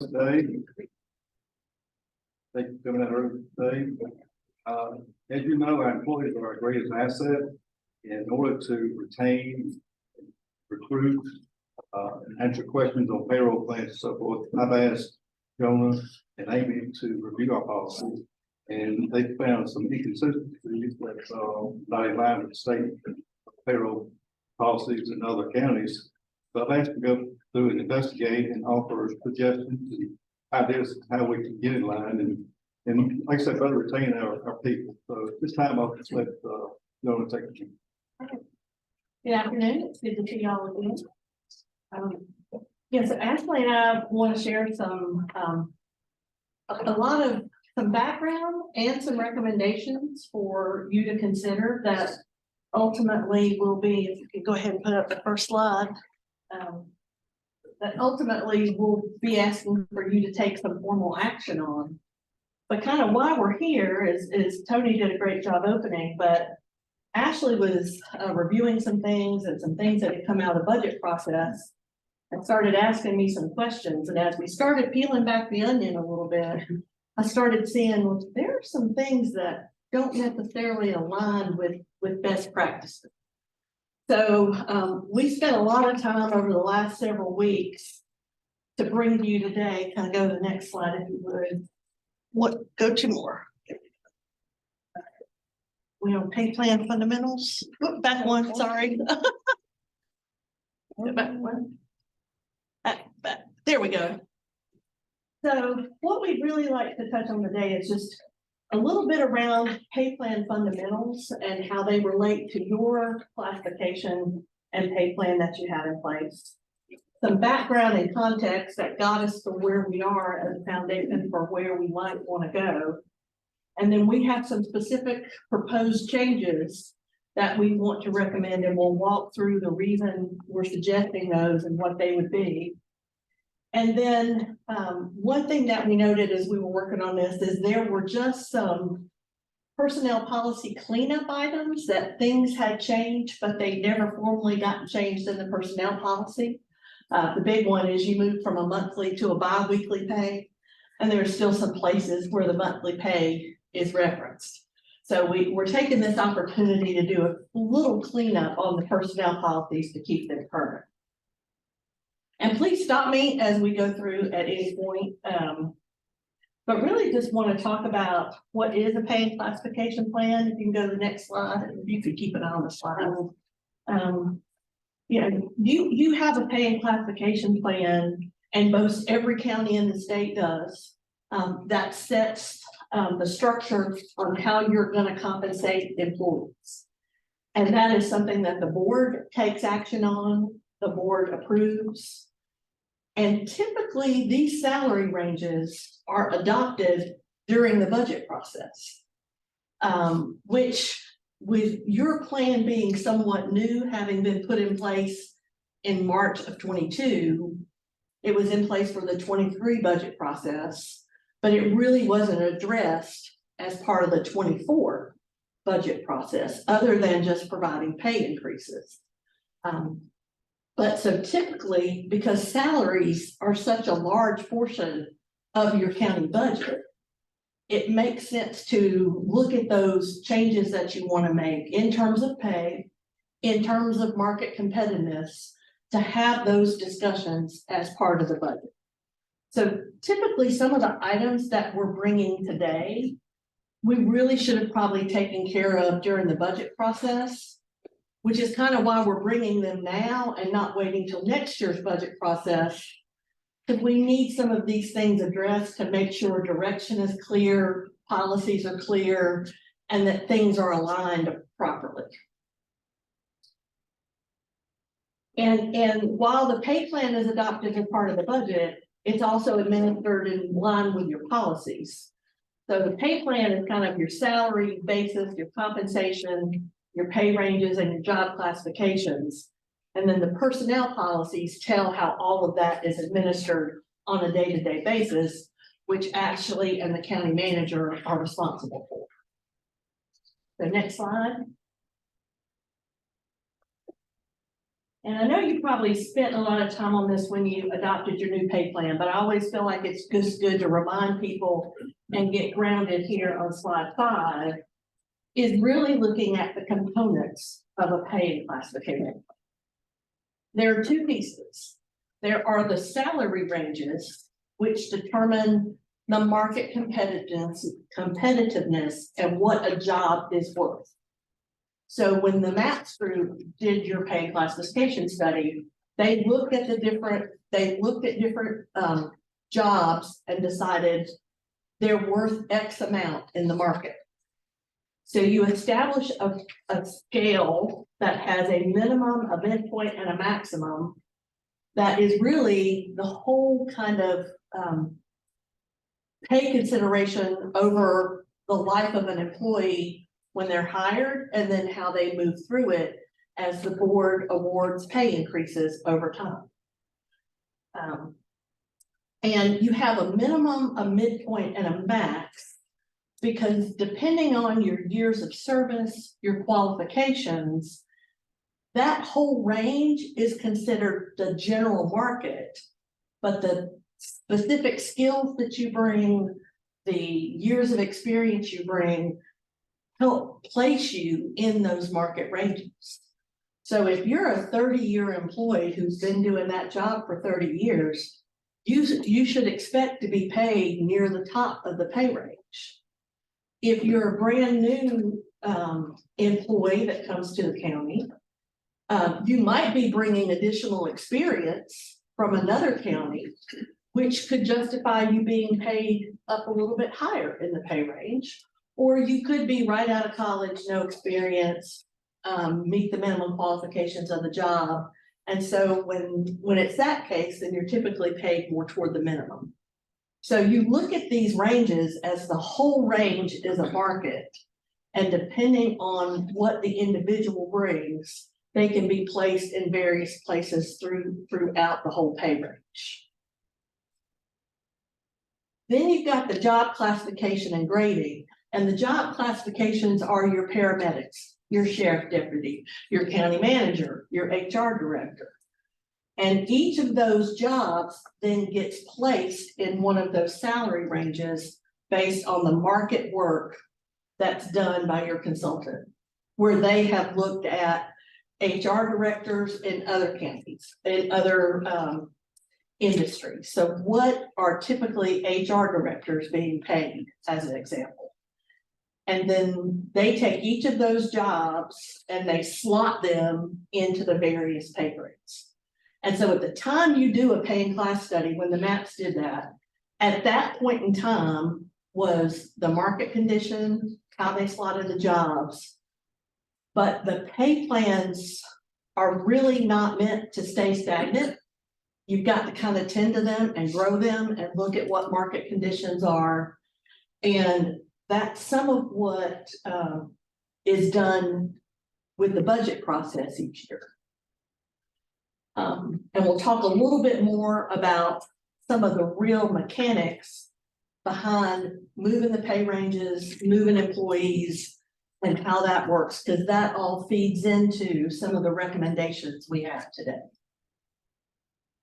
today. Thank you for coming out early today. As you know, our employees are our greatest asset. In order to retain, recruit, and answer questions on payroll plans and so forth, I've asked Jonah and Amy to review our policies, and they found some inconsistencies that not in line with the state payroll policies in other counties. So I've asked to go through and investigate and offer suggestions and ideas how we can get in line and like I said, better retain our people. So at this time, I'll just let Jonah take the lead. Good afternoon. It's good to see y'all again. So Ashley and I want to share some some background and some recommendations for you to consider that ultimately will be, if you could go ahead and put up the first slide, that ultimately will be asking for you to take some formal action on. But kind of why we're here is Tony did a great job opening, but Ashley was reviewing some things and some things that had come out of the budget process and started asking me some questions. And as we started peeling back the onion a little bit, I started seeing, well, there are some things that don't necessarily align with best practices. So we spent a lot of time over the last several weeks to bring to you today. Kind of go to the next slide if you would. Go to more. We on pay plan fundamentals. Back one, sorry. Back one. Back. There we go. So what we'd really like to touch on today is just a little bit around pay plan fundamentals and how they relate to your classification and pay plan that you have in place. Some background and context that got us to where we are as a foundation for where we might want to go. And then we have some specific proposed changes that we want to recommend, and we'll walk through the reason we're suggesting those and what they would be. And then one thing that we noted as we were working on this is there were just some personnel policy cleanup items that things had changed, but they never formally got changed in the personnel policy. The big one is you move from a monthly to a bi-weekly pay, and there are still some places where the monthly pay is referenced. So we're taking this opportunity to do a little cleanup on the personnel policies to keep them current. And please stop me as we go through at any point. But really just want to talk about what is a pay and classification plan. If you can go to the next slide, and you could keep it on the slide. You have a pay and classification plan, and most every county in the state does, that sets the structure on how you're going to compensate employees. And that is something that the board takes action on, the board approves. And typically these salary ranges are adopted during the budget process, which with your plan being somewhat new, having been put in place in March of 22, it was in place for the 23 budget process, but it really wasn't addressed as part of the 24 budget process, other than just providing pay increases. But so typically, because salaries are such a large portion of your county budget, it makes sense to look at those changes that you want to make in terms of pay, in terms of market competitiveness, to have those discussions as part of the budget. So typically some of the items that we're bringing today, we really should have probably taken care of during the budget process, which is kind of why we're bringing them now and not waiting till next year's budget process. Because we need some of these things addressed to make sure direction is clear, policies are clear, and that things are aligned properly. And while the pay plan is adopted as part of the budget, it's also administered in line with your policies. So the pay plan is kind of your salary basis, your compensation, your pay ranges, and your job classifications. And then the personnel policies tell how all of that is administered on a day-to-day basis, which Ashley and the county manager are responsible for. The next slide. And I know you probably spent a lot of time on this when you adopted your new pay plan, but I always feel like it's just good to remind people and get grounded here on slide 5, is really looking at the components of a pay classification. There are 2 pieces. There are the salary ranges, which determine the market competitiveness and what a job is worth. So when the MAPS group did your pay classification study, they looked at different jobs and decided they're worth X amount in the market. So you establish a scale that has a minimum, a midpoint, and a maximum that is really the whole kind of pay consideration over the life of an employee when they're hired, and then how they move through it as the board awards pay increases over time. And you have a minimum, a midpoint, and a max, because depending on your years of service, your qualifications, that whole range is considered the general market, but the specific skills that you bring, the years of experience you bring, help place you in those market ranges. So if you're a 30-year employee who's been doing that job for 30 years, you should expect to be paid near the top of the pay range. If you're a brand new employee that comes to the county, you might be bringing additional experience from another county, which could justify you being paid up a little bit higher in the pay range. Or you could be right out of college, no experience, meet the minimum qualifications of the job. And so when it's that case, then you're typically paid more toward the minimum. So you look at these ranges as the whole range is a market. And depending on what the individual brings, they can be placed in various places throughout the whole pay range. Then you've got the job classification and grading. And the job classifications are your paramedics, your sheriff deputy, your county manager, your HR director. And each of those jobs then gets placed in one of those salary ranges based on the market work that's done by your consultant, where they have looked at HR directors in other counties, in other industries. So what are typically HR directors being paid, as an example? And then they take each of those jobs and they slot them into the various pay grades. And so at the time you do a pay and class study, when the MAPS did that, at that point in time was the market condition, how they slotted the jobs. But the pay plans are really not meant to stay stagnant. You've got to kind of tend to them and grow them and look at what market conditions are. And that's some of what is done with the budget process each year. And we'll talk a little bit more about some of the real mechanics behind moving the pay ranges, moving employees, and how that works, because that all feeds into some of the recommendations we have today.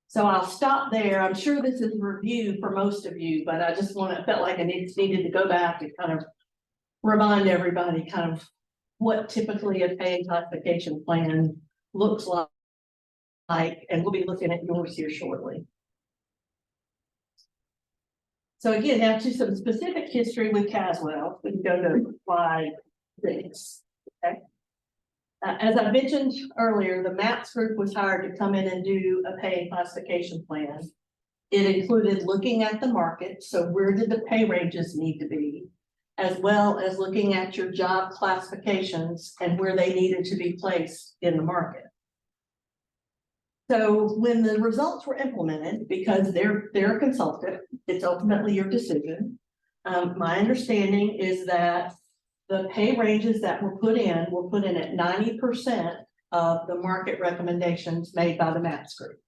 So I'll stop there. I'm sure this is a review for most of you, but I just felt like I needed to go back and kind of remind everybody kind of what typically a pay and classification plan looks like, and we'll be looking at yours here shortly. So again, now to some specific history with Caswell. We can go to slide 6. Okay. As I mentioned earlier, the MAPS group was hired to come in and do a pay and classification plan. It included looking at the market, so where did the pay ranges need to be, as well as looking at your job classifications and where they needed to be placed in the market. So when the results were implemented, because they're a consultant, it's ultimately your decision. My understanding is that the pay ranges that were put in at 90% of the market recommendations made by the MAPS group.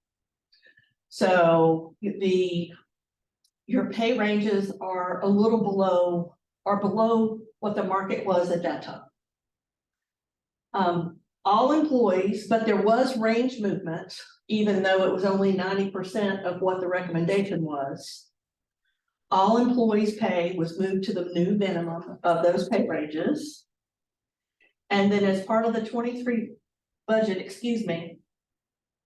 So your pay ranges are a little below what the market was at that time. all employees, but there was range movement, even though it was only 90% of what the recommendation was. All employees' pay was moved to the new minimum of those pay ranges. And then as part of the 23 budget,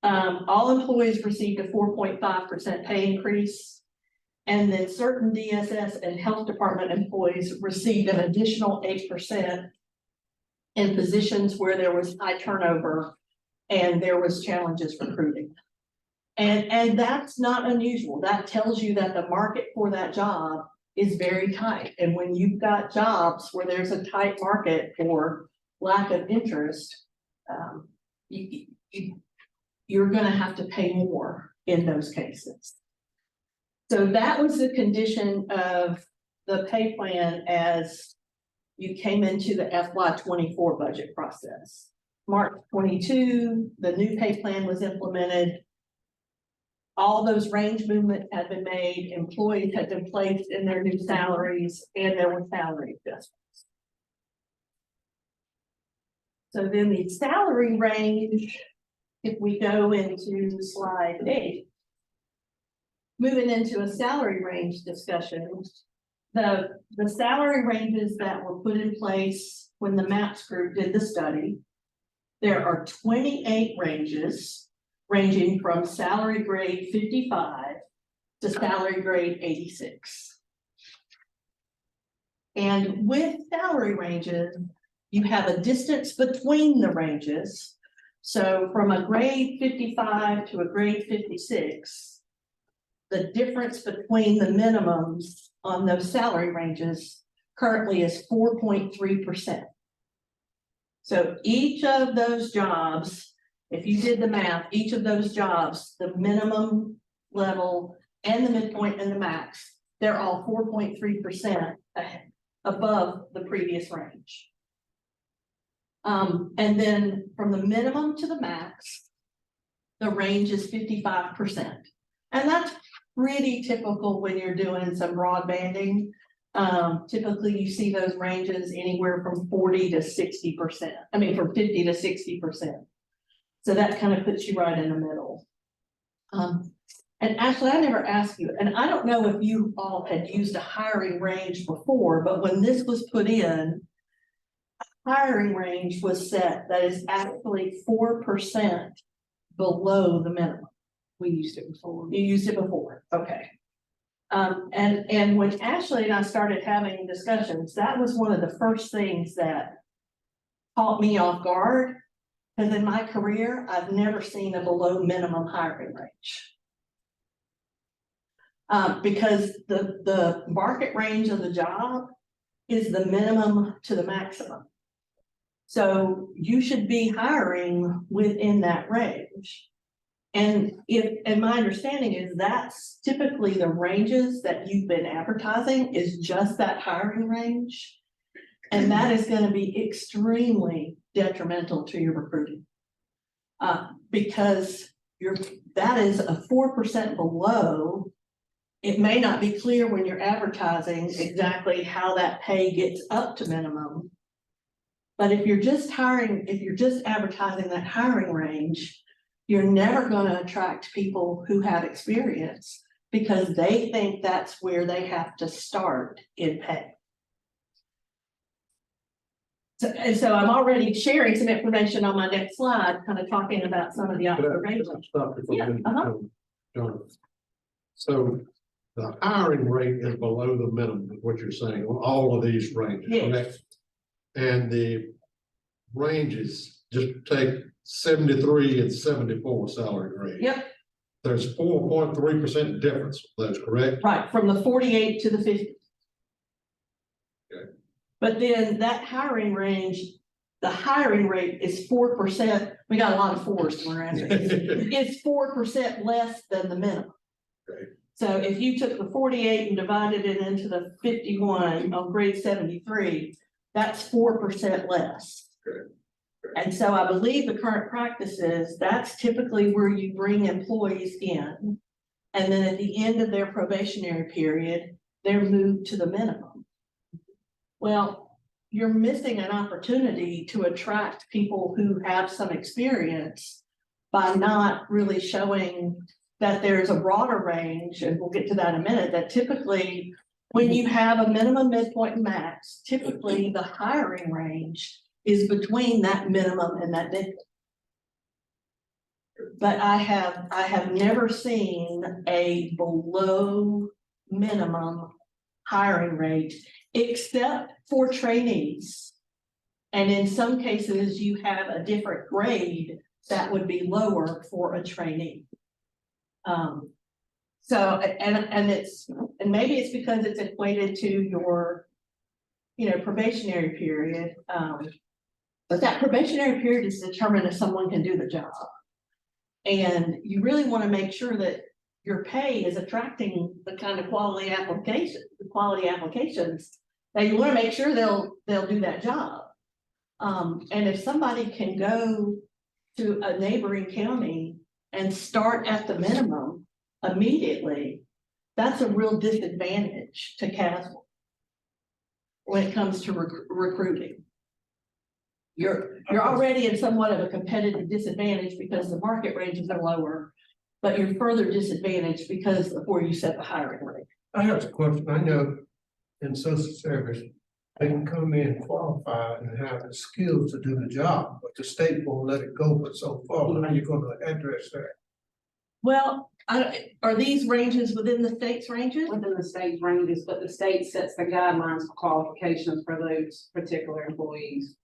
all employees received a 4.5% pay increase. And then certain DSS and health department employees received an additional 8% in positions where there was high turnover and there was challenges recruiting. And that's not unusual. That tells you that the market for that job is very tight. And when you've got jobs where there's a tight market for lack of interest, you're going to have to pay more in those cases. So that was the condition of the pay plan as you came into the FY24 budget process. March 22, the new pay plan was implemented. All those range movements had been made, employees had been placed in their new salaries, and there were salary adjustments. So then the salary range, if we go into slide 8, moving into a salary range discussion, the salary ranges that were put in place when the MAPS group did the study, there are 28 ranges ranging from salary grade 55 to salary grade 86. And with salary ranges, you have a distance between the ranges. So from a grade 55 to a grade 56, the difference between the minimums on those salary ranges currently is 4.3%. So each of those jobs, if you did the math, each of those jobs, the minimum level and the midpoint and the max, they're all 4.3% above the previous range. And then from the minimum to the max, the range is 55%. And that's pretty typical when you're doing some broad banding. Typically you see those ranges anywhere from 40 to 60%. I mean, from 50 to 60%. So that kind of puts you right in the middle. And actually, I never asked you, and I don't know if you all had used a hiring range before, but when this was put in, a hiring range was set that is actually 4% below the minimum. We used it before. You used it before, okay. And when Ashley and I started having discussions, that was one of the first things that caught me off guard. Because in my career, I've never seen a below minimum hiring range. Because the market range of the job is the minimum to the maximum. So you should be hiring within that range. And my understanding is that's typically the ranges that you've been advertising is just that hiring range. And that is going to be extremely detrimental to your recruiting. Because that is a 4% below. It may not be clear when you're advertising exactly how that pay gets up to minimum. But if you're just advertising that hiring range, you're never going to attract people who have experience because they think that's where they have to start in pay. So I'm already sharing some information on my next slide, kind of talking about some of the observations. So the hiring rate is below the minimum, is what you're saying, on all of these ranges, Yes. correct? And the ranges, just take 73 and 74 salary grade. Yep. There's 4.3% difference, that's correct? Right, from the 48 to the 50. Okay. But then that hiring range, the hiring rate is 4%. We got a lot of fours when we're answering. It's 4% less than the minimum. Okay. So if you took the 48 and divided it into the 51 on grade 73, that's 4% less. Okay. And so I believe the current practice is that's typically where you bring employees in. And then at the end of their probationary period, they're moved to the minimum. Well, you're missing an opportunity to attract people who have some experience by not really showing that there's a broader range, and we'll get to that in a minute, that typically when you have a minimum, midpoint, and max, typically the hiring range is between that minimum and that midpoint. But I have never seen a below minimum hiring rate, except for trainees. And in some cases, you have a different grade that would be lower for a trainee. So, and maybe it's because it's equated to your, probationary period. But that probationary period is determined if someone can do the job. And you really want to make sure that your pay is attracting the kind of quality applications that you want to make sure they'll do that job. And if somebody can go to a neighboring county and start at the minimum immediately, that's a real disadvantage to Caswell when it comes to recruiting. You're already in somewhat of a competitive disadvantage because the market ranges are lower, but you're further disadvantaged because of where you set the hiring rate. I have a question. I know in social service, they can come in qualified and have the skills to do the job, but the state won't let it go but so far. How are you going to address that? Well, are these ranges within the state's ranges? Within the state's ranges, but the state sets the guidelines for qualifications for those particular employees.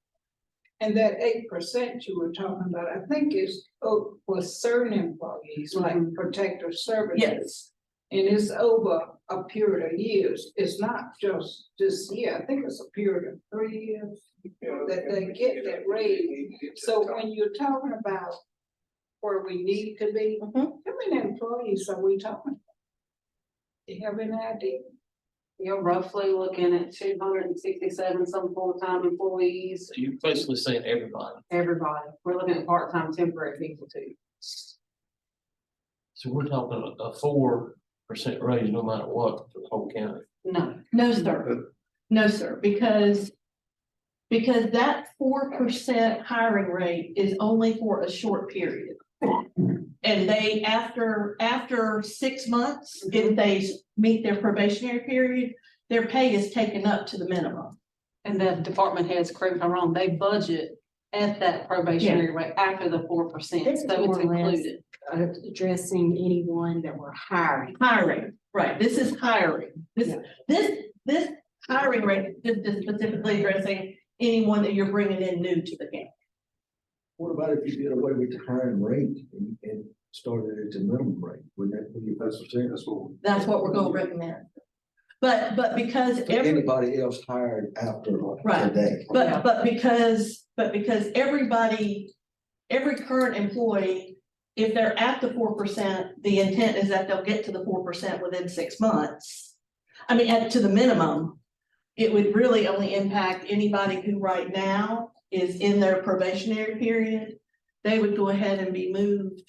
And that 8% you were talking about, I think is for certain employees, like protective services. Yes. And it's over a period of years. It's not just this year. I think it's a period of 3 years that they get that raise. So when you're talking about where we need to be, how many employees are we talking about? Do you have any idea? You're roughly looking at 267 some full-time employees. So you're basically saying everybody. Everybody. We're looking at part-time temporary people too. So we're talking a 4% raise no matter what for the whole county. No, sir. No, sir, because that 4% hiring rate is only for a short period. And they, after 6 months, if they meet their probationary period, their pay is taken up to the minimum. And the department heads, correct me if I'm wrong, they budget at that probationary rate after the 4%, so it's included. Addressing anyone that we're hiring. Hiring, right, this is hiring. This hiring rate is specifically addressing anyone that you're bringing in new to the county. What about if you did away with the hiring rate and started at the minimum rate? Wouldn't that be your best percent? That's what we're going to recommend. But because Anybody else hired after Right. today? but because every current employee, if they're at the 4%, the intent is that they'll get to the 4% within 6 months. I mean, to the minimum, it would really only impact anybody who right now is in their probationary period. They would go ahead and be moved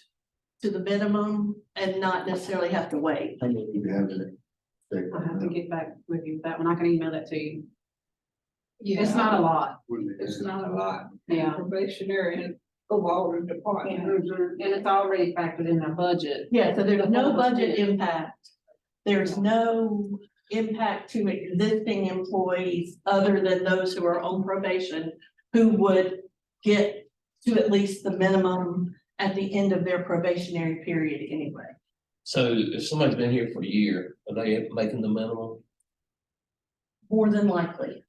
to the minimum and not necessarily have to wait. How many do you have in it? I have to get back with you with that one. I can email that to you. Yeah, It's not a lot. It's not a lot. Yeah. Probationary and overall the department. And it's already factored in their budget. Yeah, so there's no budget impact. There's no impact to existing employees other than those who are on probation, who would get to at least the minimum at the end of their probationary period anyway. So if somebody's been here for a year, are they making the minimum? More than likely.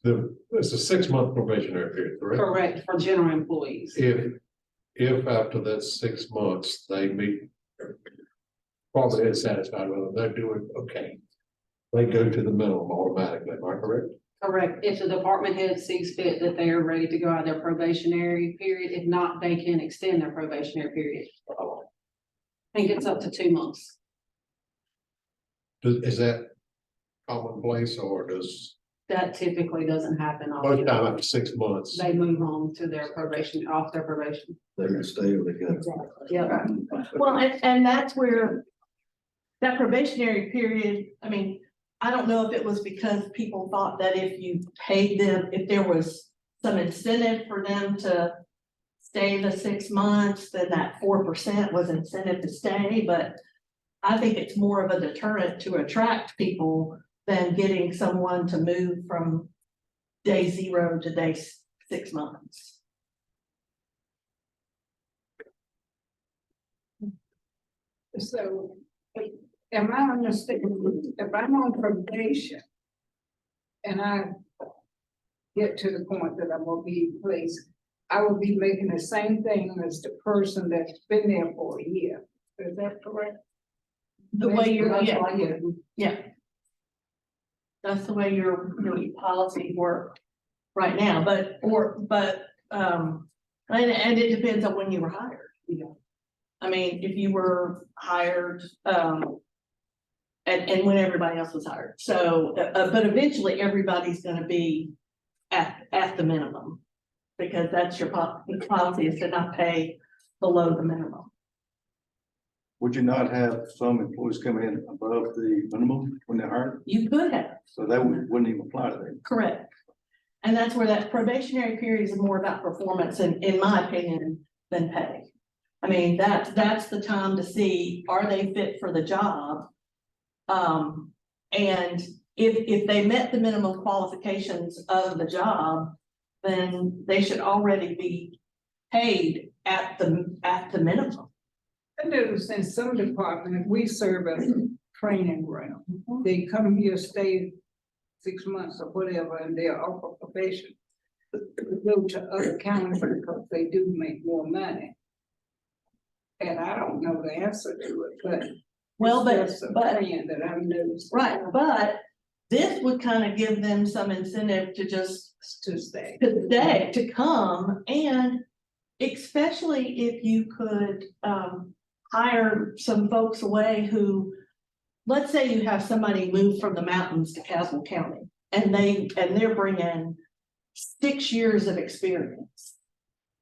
It's a 6-month probationary period, correct? Correct, for general employees. If after that 6 months, they meet, probably is satisfied with them, they're doing okay. They go to the minimum automatically, am I correct? Correct. If the department head sees fit that they are ready to go out of their probationary period, if not, they can extend their probationary period. I think it's up to 2 months. Is that commonplace or does That typically doesn't happen. most time after 6 months? They move on to their probation, off their probation. They can stay or they can. Yeah. Well, and that's where that probationary period, I mean, I don't know if it was because people thought that if you paid them, if there was some incentive for them to stay the 6 months, then that 4% was incentive to stay, but I think it's more of a deterrent to attract people than getting someone to move from day 0 to day 6 months. So, am I understanding, if I'm on probation and I get to the point that I'm gonna be placed, I will be making the same thing as the person that's been there for a year. Is that correct? The way you're, That's yeah, why you- yeah. That's the way your policies work right now, and it depends on when you were hired. I mean, if you were hired, and when everybody else was hired, so, but eventually everybody's gonna be at the minimum. Because that's your policy is to not pay below the minimum. Would you not have some employees come in above the minimum when they're hired? You could have, So that wouldn't even apply to them. correct. And that's where that probationary period is more about performance and, in my opinion, than pay. I mean, that's the time to see, are they fit for the job? And if they met the minimum qualifications of the job, then they should already be paid at the minimum. I noticed in some departments, we serve as a training ground. They come here, stay 6 months or whatever, and they're off of probation. Go to other counties because they do make more money. And I don't know the answer to it, but. Well, that's a but trend that I've noticed. right, but this would kind of give them some incentive to just To stay. to come, and especially if you could hire some folks away who, let's say you have somebody move from the mountains to Caswell County, and they're bringing 6 years of experience.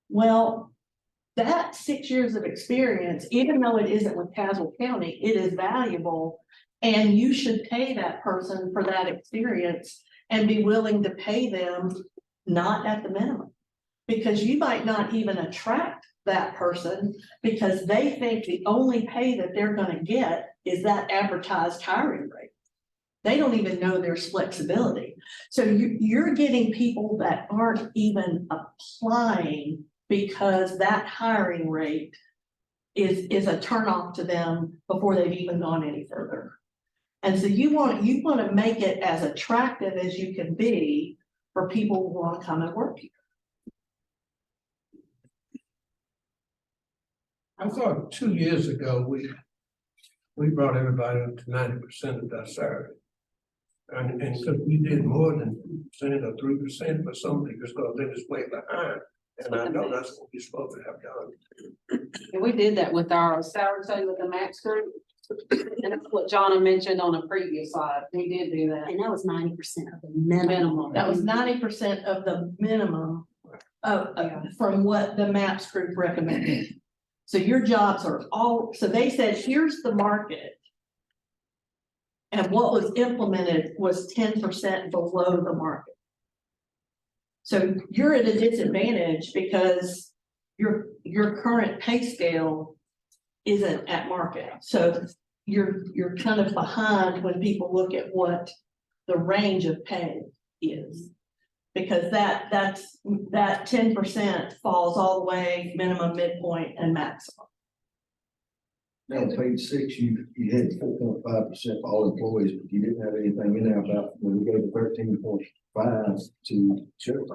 Well, that 6 years of experience, even though it isn't with Caswell County, it is valuable, and you should pay that person for that experience and be willing to pay them not at the minimum. Because you might not even attract that person because they think the only pay that they're gonna get is that advertised hiring rate. They don't even know there's flexibility. So you're getting people that aren't even applying because that hiring rate is a turnoff to them before they've even gone any further. And so you want to make it as attractive as you can be for people who want to come and work here. I thought 2 years ago, we brought everybody up to 90% of their salary. And so we did more than 2% or 3% for some people because they was way behind. And I know that's what we're supposed to have done. And we did that with our salary study with the max group. And that's what Jonna mentioned on a previous slide. We did do that. And that was 90% of the minimum. That was 90% of the minimum from what the MAPS group recommended. So your jobs are all, so they said, here's the market. And what was implemented was 10% below the market. So you're at a disadvantage because your current pay scale isn't at market. So you're kind of behind when people look at what the range of pay is. Because that 10% falls all the way minimum, midpoint, and maximum. Now, on page 6, you had 4.5% for all employees, but you didn't have anything in there about when we go to 13.5 to sheriff.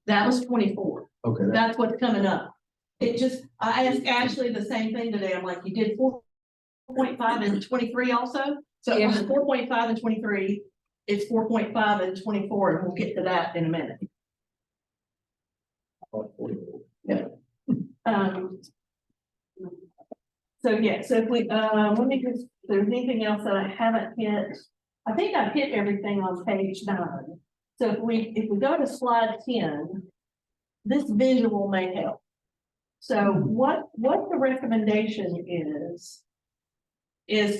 That was 24. Okay, That's what's coming up. I asked Ashley the same thing today. I'm like, you did 4.5 and 23 also? So it was 4.5 and 23. It's 4.5 and 24, and we'll get to that in a minute. So yeah, so if we, let me just, if there's anything else that I haven't hit, I think I've hit everything on page 9. So if we go to slide 10, this visual may help. So what the recommendation is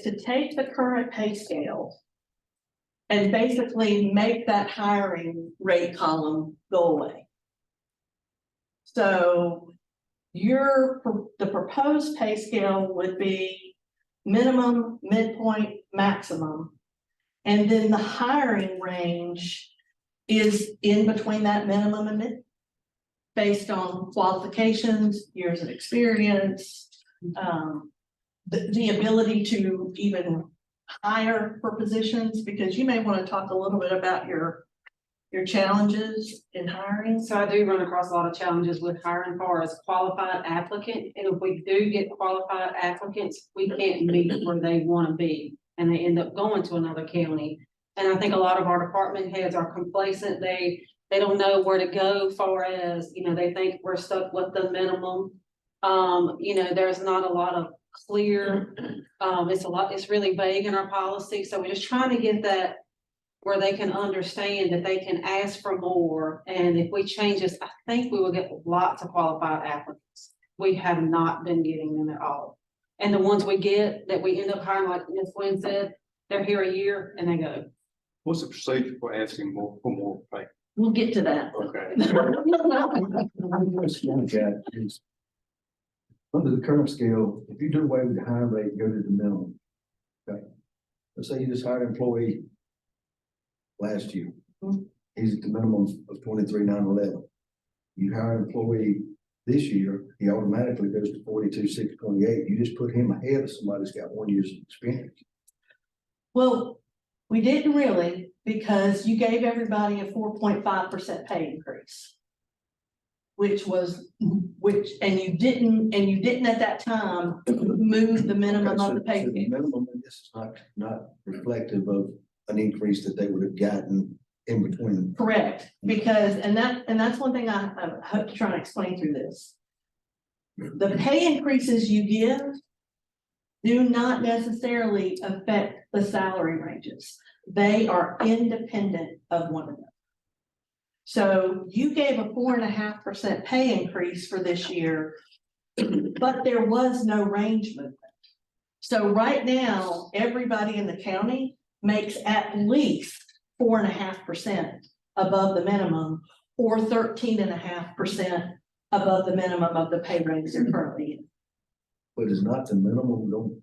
to take the current pay scale and basically make that hiring rate column go away. So the proposed pay scale would be minimum, midpoint, maximum. And then the hiring range is in between that minimum and mid, based on qualifications, years of experience, the ability to even hire for positions, because you may want to talk a little bit about your challenges in hiring. So I do run across a lot of challenges with hiring far as qualified applicant, and if we do get qualified applicants, we can't meet where they want to be, and they end up going to another county. And I think a lot of our department heads are complacent. They don't know where to go far as, they think we're stuck with the minimum. There's not a lot of clear, it's really vague in our policy. So we're just trying to get that where they can understand that they can ask for more. And if we change this, I think we will get lots of qualified applicants. We have not been getting them at all. And the ones we get that we end up hiring, like Ms. Gwen said, they're here a year and they go. What's the procedure for asking for more pay? We'll get to that. Okay. Under the current scale, if you do away with the high rate, go to the minimum. Okay. Let's say you just hired an employee last year. He's at the minimum of 23,911. You hire an employee this year, he automatically goes to 42,628. You just put him ahead of somebody that's got 1 year's experience. Well, we didn't really, because you gave everybody a 4.5% pay increase. And you didn't at that time move the minimum of the pay So the scale. minimum, and this is not reflective of an increase that they would have gotten in between. Correct, because, and that's one thing I hope to try to explain through this. The pay increases you give do not necessarily affect the salary ranges. They are independent of one another. So you gave a 4.5% pay increase for this year, but there was no range movement. So right now, everybody in the county makes at least 4.5% above the minimum, or 13.5% above the minimum of the pay range they're currently in. But is not the minimum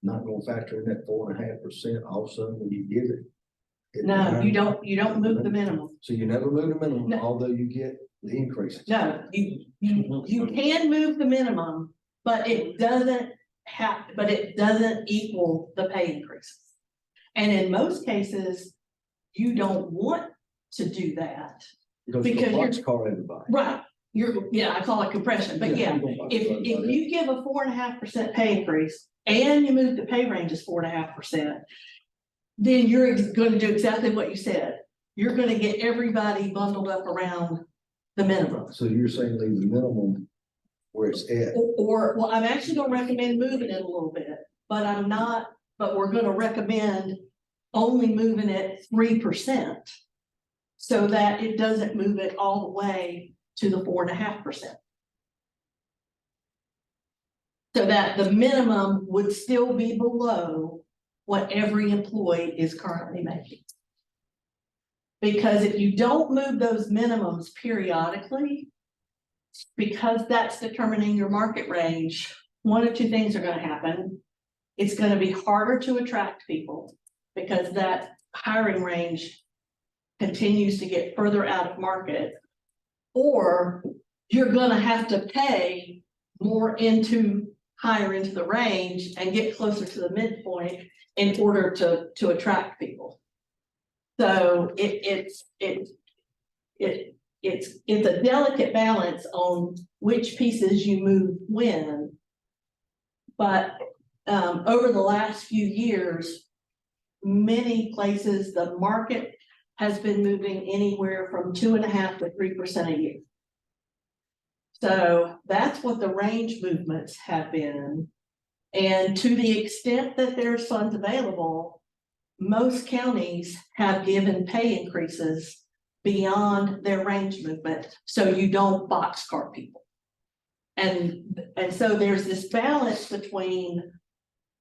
not gonna factor in that 4.5% also when you give it? No, you don't move the minimum. So you never move the minimum, No. although you get the increases. No, you can move the minimum, but it doesn't equal the pay increases. And in most cases, you don't want to do that. Because Because the you're- box car everybody. Right, I call it compression, but yeah, you don't box if car everybody. you give a 4.5% pay increase and you move the pay range is 4.5%, then you're going to do exactly what you said. You're going to get everybody bundled up around the minimum. So you're saying leave the minimum where it's at. Or, well, I'm actually gonna recommend moving it a little bit, but we're gonna recommend only moving it 3%. So that it doesn't move it all the way to the 4.5%. So that the minimum would still be below what every employee is currently making. Because if you don't move those minimums periodically, because that's determining your market range, one of two things are going to happen. It's going to be harder to attract people because that hiring range continues to get further out of market, or you're going to have to pay more higher into the range and get closer to the midpoint in order to attract people. So it's a delicate balance on which pieces you move when. But over the last few years, many places, the market has been moving anywhere from 2.5% to 3% a year. So that's what the range movements have been. And to the extent that there's funds available, most counties have given pay increases beyond their range movement, so you don't boxcar people. And so there's this balance between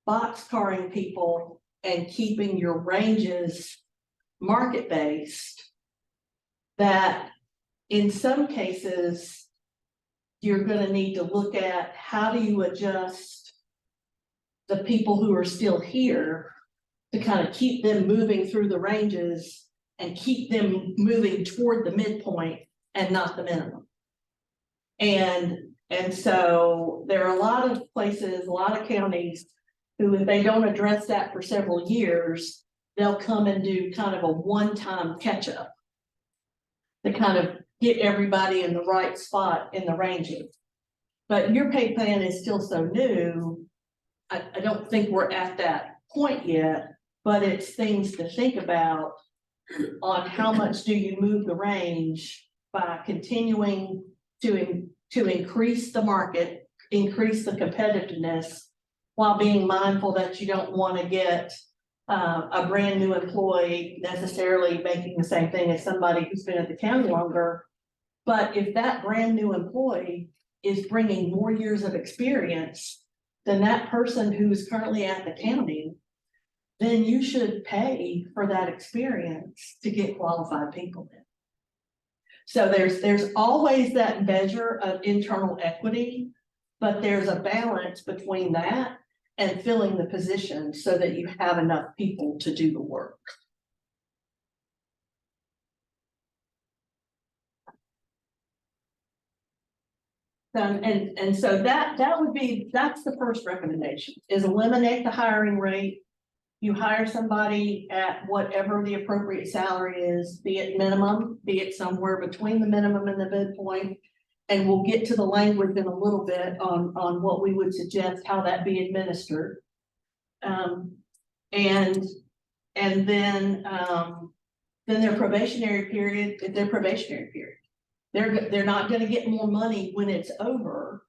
boxcarring people and keeping your ranges market-based, that in some cases, you're gonna need to look at how do you adjust the people who are still here to kind of keep them moving through the ranges and keep them moving toward the midpoint and not the minimum. And so there are a lot of places, a lot of counties who, if they don't address that for several years, they'll come and do kind of a one-time catch-up to kind of get everybody in the right spot in the ranges. But your pay plan is still so new, I don't think we're at that point yet, but it's things to think about on how much do you move the range by continuing to increase the market, increase the competitiveness, while being mindful that you don't want to get a brand new employee necessarily making the same thing as somebody who's been at the county longer. But if that brand new employee is bringing more years of experience than that person who is currently at the county, then you should pay for that experience to get qualified people in. So there's always that measure of internal equity, but there's a balance between that and filling the position so that you have enough people to do the work. And so that's the first recommendation, is eliminate the hiring rate. You hire somebody at whatever the appropriate salary is, be it minimum, be it somewhere between the minimum and the midpoint. And we'll get to the language in a little bit on what we would suggest, how that be administered. And then their probationary period, they're not gonna get more money when it's over.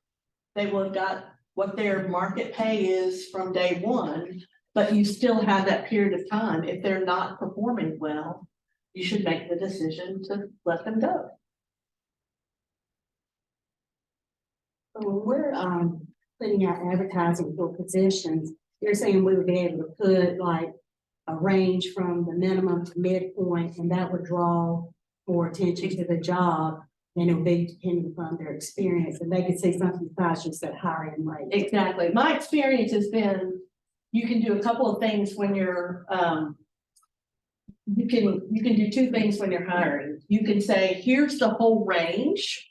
They will have got what their market pay is from day one, but you still have that period of time. If they're not performing well, you should make the decision to let them go. So when we're putting out advertising for positions, you're saying we would be able to put like a range from the minimum to midpoint, and that would draw more attention to the job, and it would be depending upon their experience, and they could say something besides just that hiring rate. Exactly. My experience has been, you can do a couple of things when you're, you can do two things when you're hiring. You can say, here's the whole range,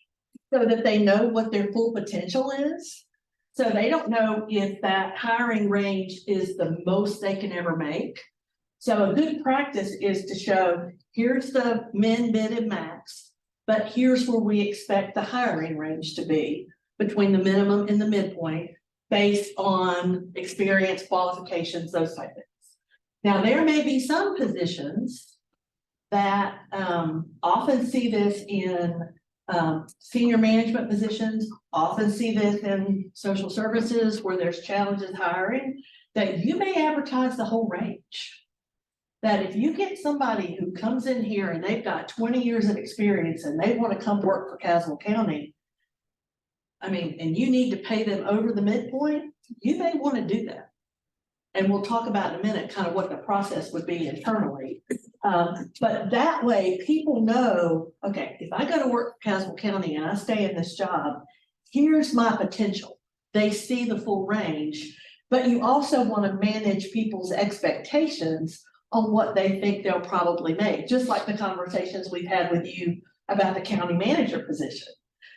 so that they know what their full potential is. So they don't know if that hiring range is the most they can ever make. So a good practice is to show, here's the min, mid, and max, but here's where we expect the hiring range to be between the minimum and the midpoint based on experience, qualifications, those type of things. Now, there may be some positions that often see this in senior management positions, often see this in social services where there's challenges hiring, that you may advertise the whole range. That if you get somebody who comes in here and they've got 20 years of experience and they want to come work for Caswell County, I mean, and you need to pay them over the midpoint, you may want to do that. And we'll talk about in a minute kind of what the process would be internally. But that way people know, okay, if I go to work for Caswell County and I stay in this job, here's my potential. They see the full range, but you also want to manage people's expectations on what they think they'll probably make, just like the conversations we've had with you about the county manager position.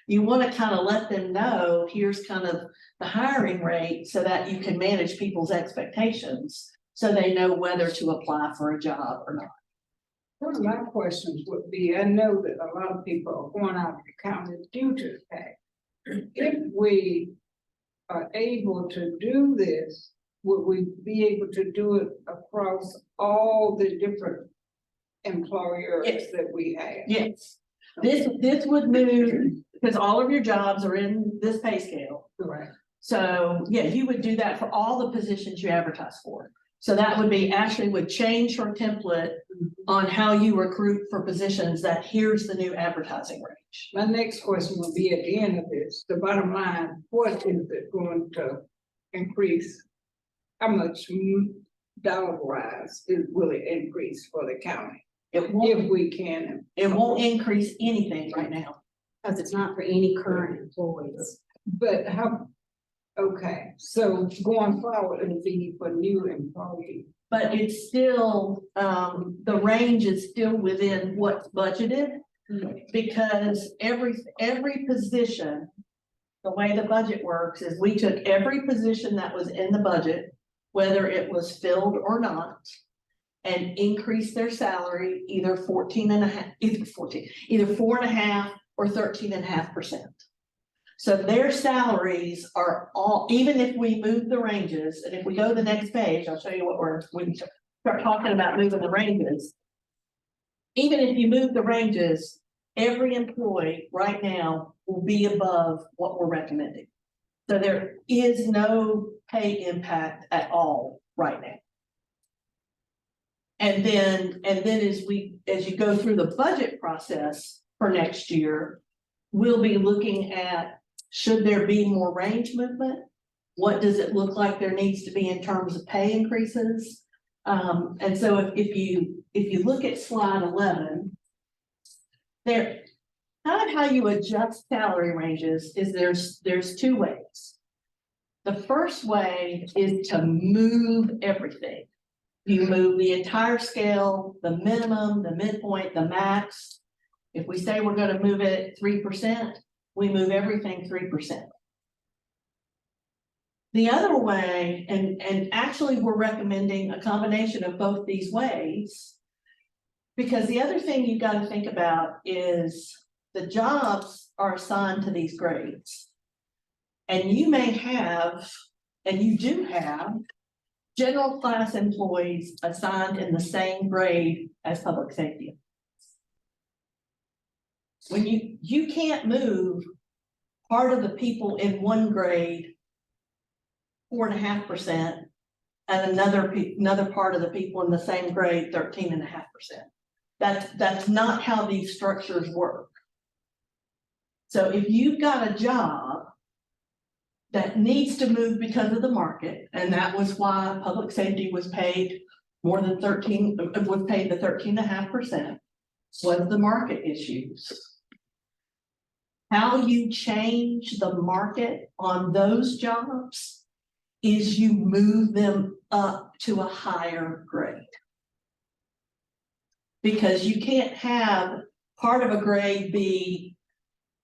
You want to kind of let them know, here's kind of the hiring rate so that you can manage people's expectations so they know whether to apply for a job or not. One of my questions would be, I know that a lot of people are going out of the county due to the fact, if we are able to do this, would we be able to do it across all the different employers Yes. that we have? Yes, this would move, because all of your jobs are in this pay scale. Correct. So yeah, you would do that for all the positions you advertise for. So that would be, Ashley would change her template on how you recruit for positions, that here's the new advertising range. My next question will be at the end of this, the bottom line, what is it going to increase? How much dollar wise will it increase for the county? It won't, if we can. it won't increase anything right now. Because it's not for any current employees. But how, okay, so going forward, it'll be for new employees. But it's still, the range is still within what's budgeted. Because every position, the way the budget works is we took every position that was in the budget, whether it was filled or not, and increased their salary either 14.5%, either 4.5% or 13.5%. So their salaries are all, even if we move the ranges, and if we go to the next page, I'll show you what when we start talking about moving the ranges. Even if you move the ranges, every employee right now will be above what we're recommending. So there is no pay impact at all right now. And then as you go through the budget process for next year, we'll be looking at, should there be more range movement? What does it look like there needs to be in terms of pay increases? And so if you look at slide 11, there, kind of how you adjust salary ranges is there's two ways. The first way is to move everything. You move the entire scale, the minimum, the midpoint, the max. If we say we're going to move it at 3%, we move everything 3%. The other way, and actually we're recommending a combination of both these ways, because the other thing you've got to think about is the jobs are assigned to these grades. And you may have, and you do have, general class employees assigned in the same grade as public safety. When you can't move part of the people in one grade 4.5% and another part of the people in the same grade 13.5%. That's not how these structures work. So if you've got a job that needs to move because of the market, and that was why public safety was paid more than was paid the 13.5%, was the market issues. How you change the market on those jobs is you move them up to a higher grade. Because you can't have part of a grade be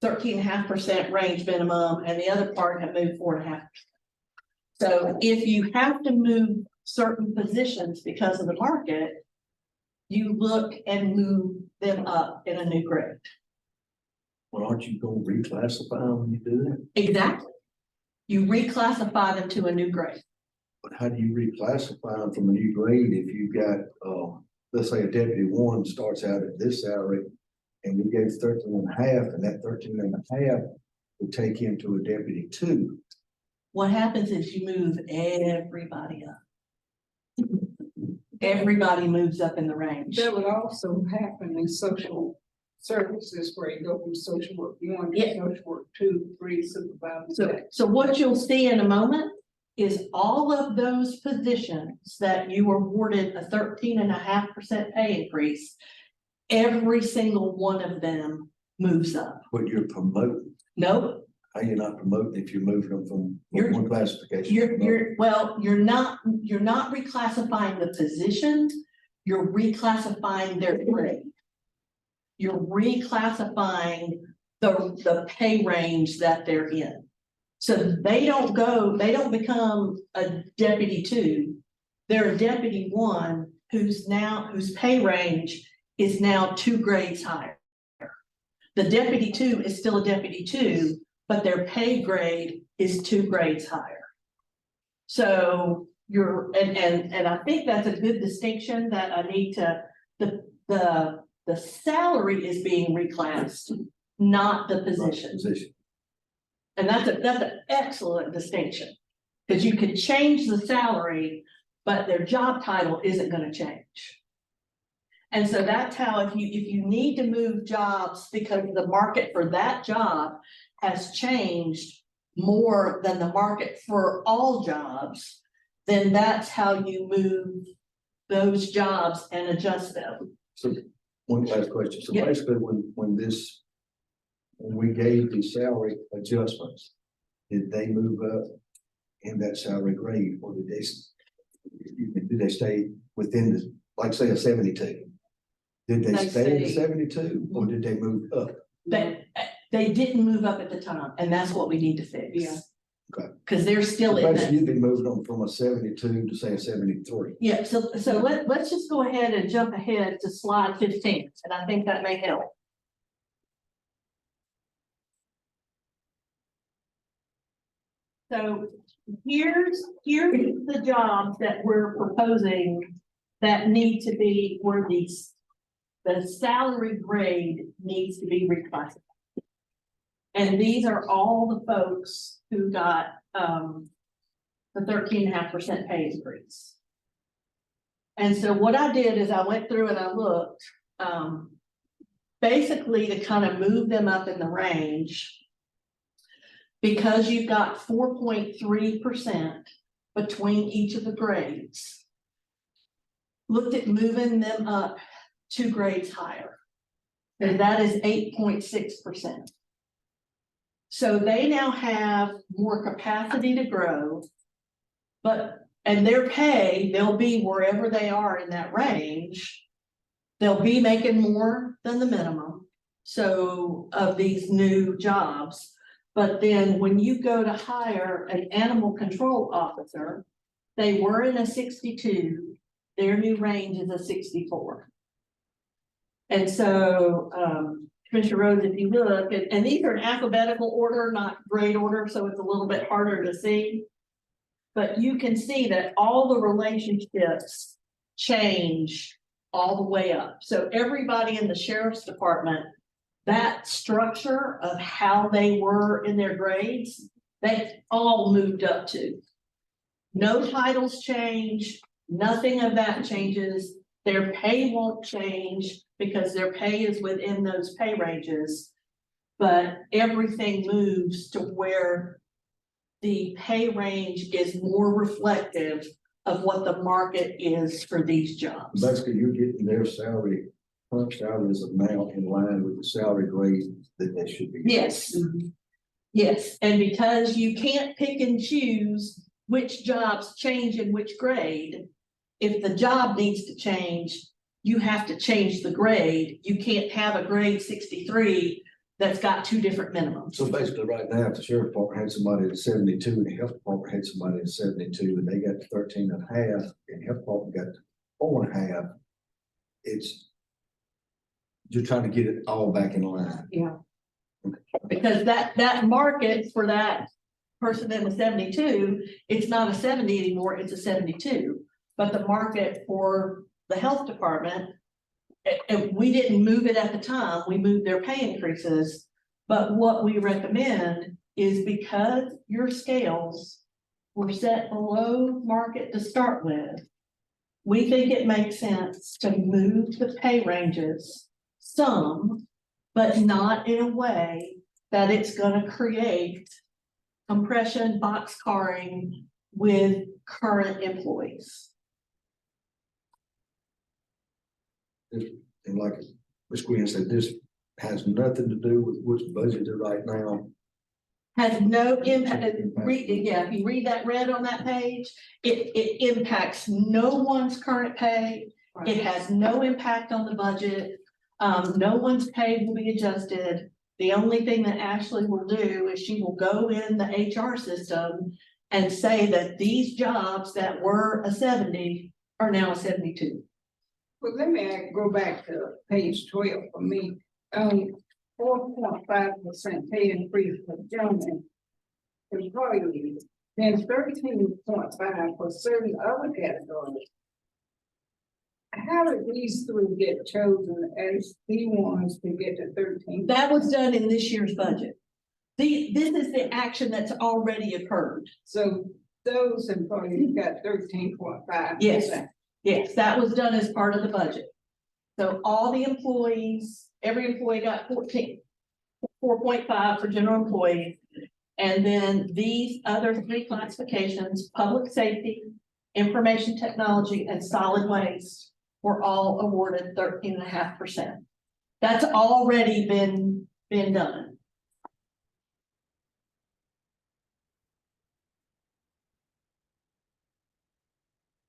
13.5% range minimum and the other part have moved 4.5%. So if you have to move certain positions because of the market, you look and move them up in a new grade. Well, aren't you gonna reclassify them when you do that? Exactly. You reclassify them to a new grade. But how do you reclassify them from a new grade if you've got, let's say a deputy one starts out at this salary and we gave 13.5, and that 13.5 would take him to a deputy 2. What happens is you move everybody up. Everybody moves up in the range. That would also happen in social services where you go from social work 1 to social work 2, 3, supervisor. So what you'll see in a moment is all of those positions that you were awarded a 13.5% pay increase, every single one of them moves up. But you're promoting. Nope. How you not promoting if you're moving them from You're- one classification? You're not reclassifying the position, you're reclassifying their grade. You're reclassifying the pay range that they're in. So they don't become a deputy 2. They're a deputy 1 whose pay range is now 2 grades higher. The deputy 2 is still a deputy 2, but their pay grade is 2 grades higher. So and I think that's a good distinction that I need to, the salary is being reclassed, not the position. And that's an excellent distinction, because you can change the salary, but their job title isn't going to change. And so that's how, if you need to move jobs because the market for that job has changed more than the market for all jobs, then that's how you move those jobs and adjust them. So, one last question. So Yeah. basically, when we gave the salary adjustments, did they move up in that salary grade, or did they stay within the, like, say, a 72? Did they They stay in the stayed. 72, or did they move up? They didn't move up at the time, and that's what we need to fix. Yeah. Okay. Cause they're still in Basically, that. you'd be moving on from a 72 to say a 73. Yeah, so let's just go ahead and jump ahead to slide 15, and I think that may help. So here's the jobs that we're proposing that need to be where the salary grade needs to be reclassified. And these are all the folks who got the 13.5% pay increase. And so what I did is I went through and I looked basically to kind of move them up in the range. Because you've got 4.3% between each of the grades. Looked at moving them up 2 grades higher. And that is 8.6%. So they now have more capacity to grow. And their pay, they'll be wherever they are in that range. They'll be making more than the minimum. So of these new jobs. But then when you go to hire an animal control officer, they were in a 62, their new range is a 64. And so, Commissioner Rhodes, if you look, and these are in alphabetical order, not grade order, so it's a little bit harder to see. But you can see that all the relationships change all the way up. So everybody in the sheriff's department, that structure of how they were in their grades, they all moved up to. No titles change, nothing of that changes. Their pay won't change because their pay is within those pay ranges. But everything moves to where the pay range is more reflective of what the market is for these jobs. Basically, you're getting their salary, current salaries of now in line with the salary grade that they should be. Yes. Yes, and because you can't pick and choose which jobs change in which grade, if the job needs to change, you have to change the grade. You can't have a grade 63 that's got 2 different minimums. So basically, right now, if the sheriff department had somebody at 72, and the health department had somebody at 72, and they got 13.5, and the health department got 4.5, it's you're trying to get it all back in line. Yeah. Because that market for that person in the 72, it's not a 70 anymore, it's a 72. But the market for the health department, and we didn't move it at the time, we moved their pay increases. But what we recommend is because your scales were set below market to start with, we think it makes sense to move the pay ranges some, but not in a way that it's going to create compression, boxcaring with current employees. And like Ms. Quinn said, this has nothing to do with what's budgeted right now. Has no impact. If you read that red on that page, it impacts no one's current pay. It has no impact on the budget. No one's pay will be adjusted. The only thing that Ashley will do is she will go in the HR system and say that these jobs that were a 70 are now a 72. Well, let me go back to page 12 for me. 4.5% pay increase for gentlemen employees, then 13.5 for certain other categories. How did these 3 get chosen as the ones to get to 13? That was done in this year's budget. This is the action that's already occurred. So those employees got 13.5%. Yes, that was done as part of the budget. So all the employees, every employee got 4.5 for general employees. And then these other 3 classifications, public safety, information technology, and solid waste, were all awarded 13.5%. That's already been done.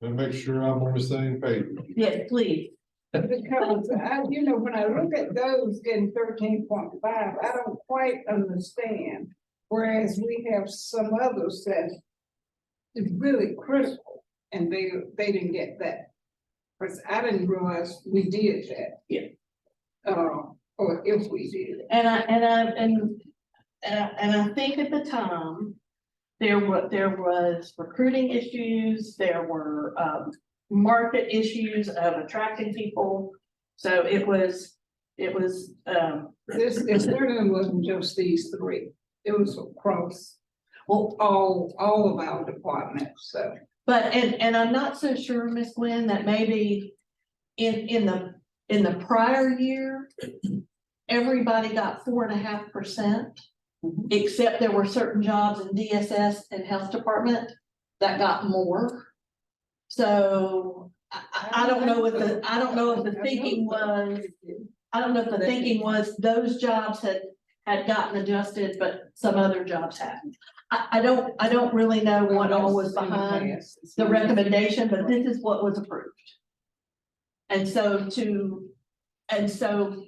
And make sure I'm on the same page. Yes, please. Because when I look at those getting 13.5, I don't quite understand. Whereas we have some others that is really critical and they didn't get that. Because I didn't realize we did that. Yeah. Or if we did. And I think at the time, there was recruiting issues, there were market issues of attracting people. So it was. This certainly wasn't just these three. It was across Well, all of our departments, so. but and I'm not so sure, Miss Gwen, that maybe in the prior year, everybody got 4.5%. Except there were certain jobs in DSS and health department that got more. So I don't know if the thinking was those jobs had gotten adjusted, but some other jobs hadn't. I don't really know what all was behind the recommendation, but this is what was approved. And so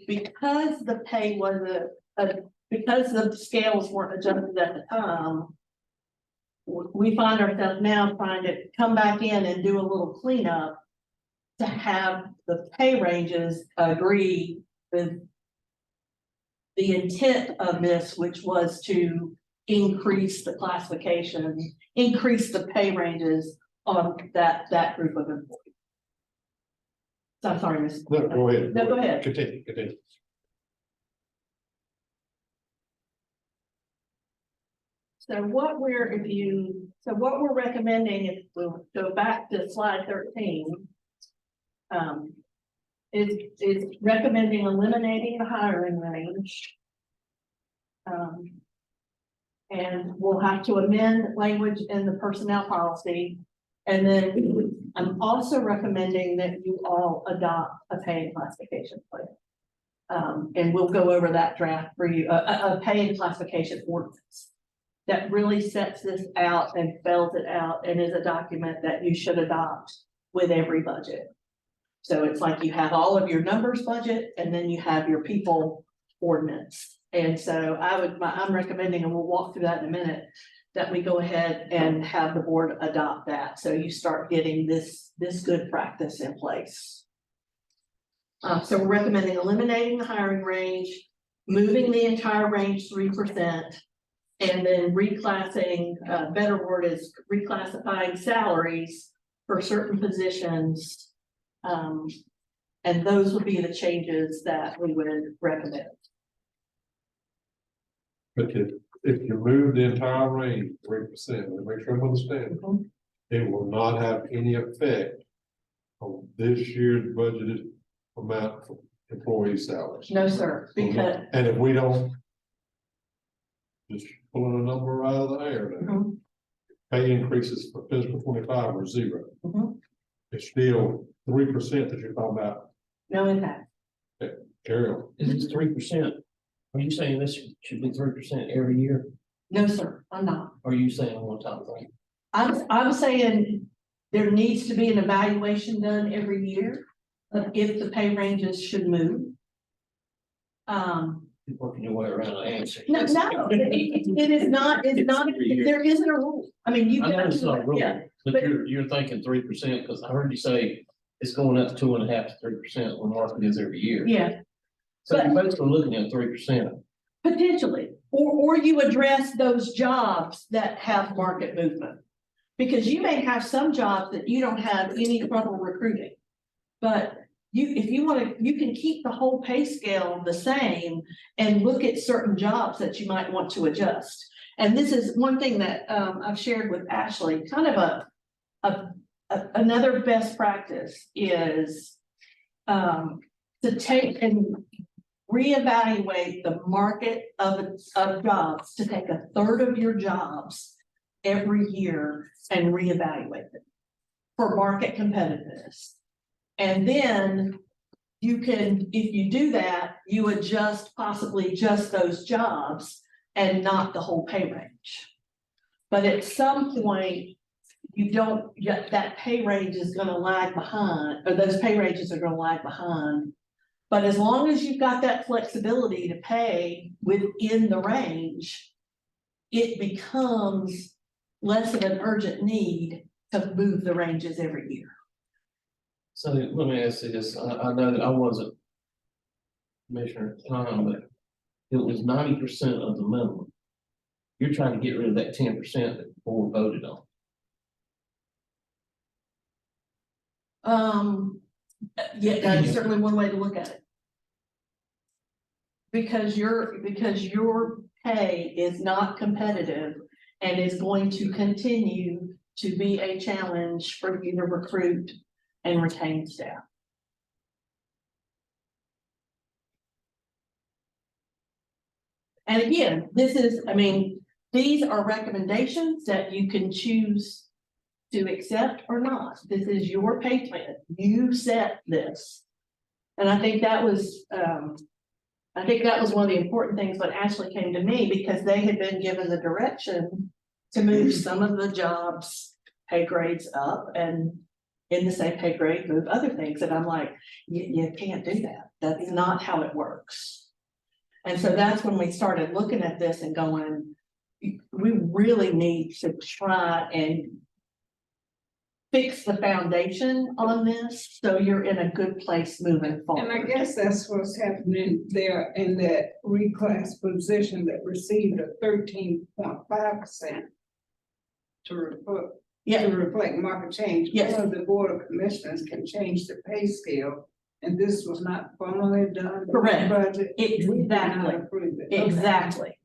because the pay was because the scales weren't adjusted at the time, we find ourselves now trying to come back in and do a little cleanup to have the pay ranges agree with the intent of this, which was to increase the classification, increase the pay ranges on that group of employees. So I'm sorry, Ms. No, go ahead. No, go ahead. Continue. So what we're recommending, if we'll go back to slide 13. Is recommending eliminating the hiring range. And we'll have to amend language in the personnel policy. And then I'm also recommending that you all adopt a pay and classification plan. And we'll go over that draft for you, a pay and classification ordinance that really sets this out and spells it out and is a document that you should adopt with every budget. So it's like you have all of your numbers budget and then you have your people ordinance. And so I'm recommending, and we'll walk through that in a minute, that we go ahead and have the board adopt that. So you start getting this good practice in place. So we're recommending eliminating the hiring range, moving the entire range 3%, and then reclassing, better word is reclassifying salaries for certain positions. And those would be the changes that we would recommend. But if you move the entire range 3%, make sure I'm understanding, it will not have any effect on this year's budgeted amount for employee salaries. No, sir, because And if we don't, just pulling a number out of the air now, pay increases for fiscal 25 are 0. It's still 3% that you're talking about. no impact. Carry on. Is this 3%? Are you saying this should be 3% every year? No, sir, I'm not. Or are you saying one time thing? I'm saying there needs to be an evaluation done every year of if the pay ranges should move. You're working your way around an answer. No, it is not, there isn't a rule. I mean, you. I know it's not a rule, Yeah, but but- you're thinking 3%, because I heard you say it's going up 2.5% to 3% when market is every year. Yeah, So you're basically looking at 3%. potentially, or you address those jobs that have market movement. Because you may have some jobs that you don't have any trouble recruiting. But if you want to, you can keep the whole pay scale the same and look at certain jobs that you might want to adjust. And this is one thing that I've shared with Ashley, kind of another best practice is to take and reevaluate the market of jobs, to take 1/3 of your jobs every year and reevaluate them for market competitiveness. And then you can, if you do that, you adjust possibly just those jobs and not the whole pay range. But at some point, you don't, yet that pay range is gonna lag behind, or those pay ranges are gonna lag behind. But as long as you've got that flexibility to pay within the range, it becomes less of an urgent need to move the ranges every year. So let me ask you this, I know that I wasn't commissioner at the time, but it was 90% of the minimum. You're trying to get rid of that 10% that the board voted on. Yeah, that's certainly one way to look at it. Because your pay is not competitive and is going to continue to be a challenge for you to recruit and retain staff. And again, this is, I mean, these are recommendations that you can choose to accept or not. This is your pay plan. You set this. And I think that was one of the important things when Ashley came to me, because they had been given the direction to move some of the jobs pay grades up, and in the same pay grade move other things. And I'm like, you can't do that. That's not how it works. And so that's when we started looking at this and going, we really need to try and fix the foundation on this, so you're in a good place moving forward. And I guess that's what's happening there in that reclass position that received a 13.5% to reflect market change. Yes. One of the Board of Commissioners can change the pay scale, and this was not formally done. Correct. Budget. We did not Exactly. approve it. Okay. Exactly.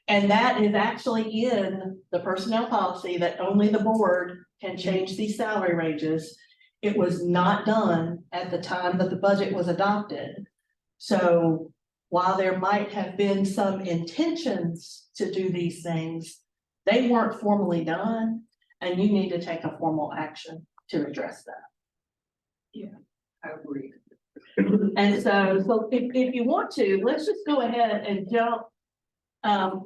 And that is actually in the personnel policy, that only the board can change these salary ranges. It was not done at the time that the budget was adopted. So while there might have been some intentions to do these things, they weren't formally done, and you need to take a formal action to address that. I agree. And so if you want to, let's just go ahead and jump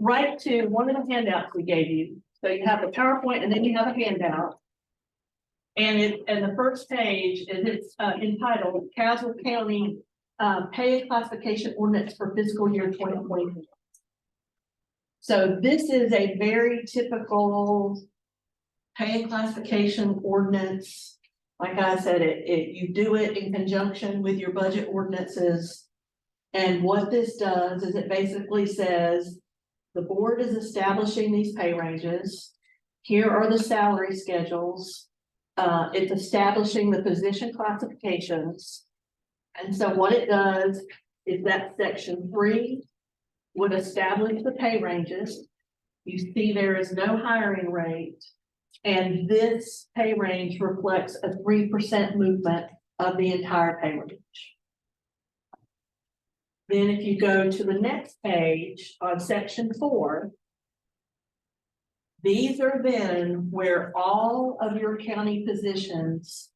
right to one of the handouts we gave you. So you have the PowerPoint and then you have a handout. And the first page is entitled Caswell County Pay and Classification Ordinance for Fiscal Year 2024. So this is a very typical pay and classification ordinance. Like I said, you do it in conjunction with your budget ordinances. And what this does is it basically says the board is establishing these pay ranges. Here are the salary schedules. It's establishing the position classifications. And so what it does is that section 3 would establish the pay ranges. You see there is no hiring rate. And this pay range reflects a 3% movement of the entire pay range. Then if you go to the next page on section 4, these are then where all of your county positions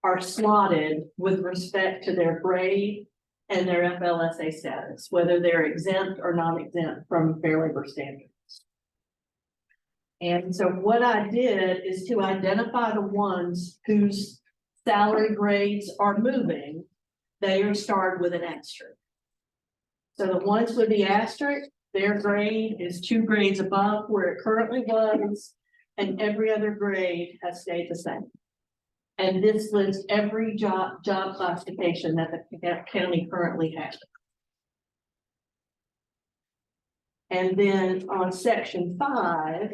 are slotted with respect to their grade and their FLSA status, whether they're exempt or non-exempt from Fair Labor Standards. And so what I did is to identify the ones whose salary grades are moving, they are starred with an asterisk. So the ones with the asterisk, their grade is 2 grades above where it currently was, and every other grade has stayed the same. And this lists every job classification that the county currently has. And then on section 5,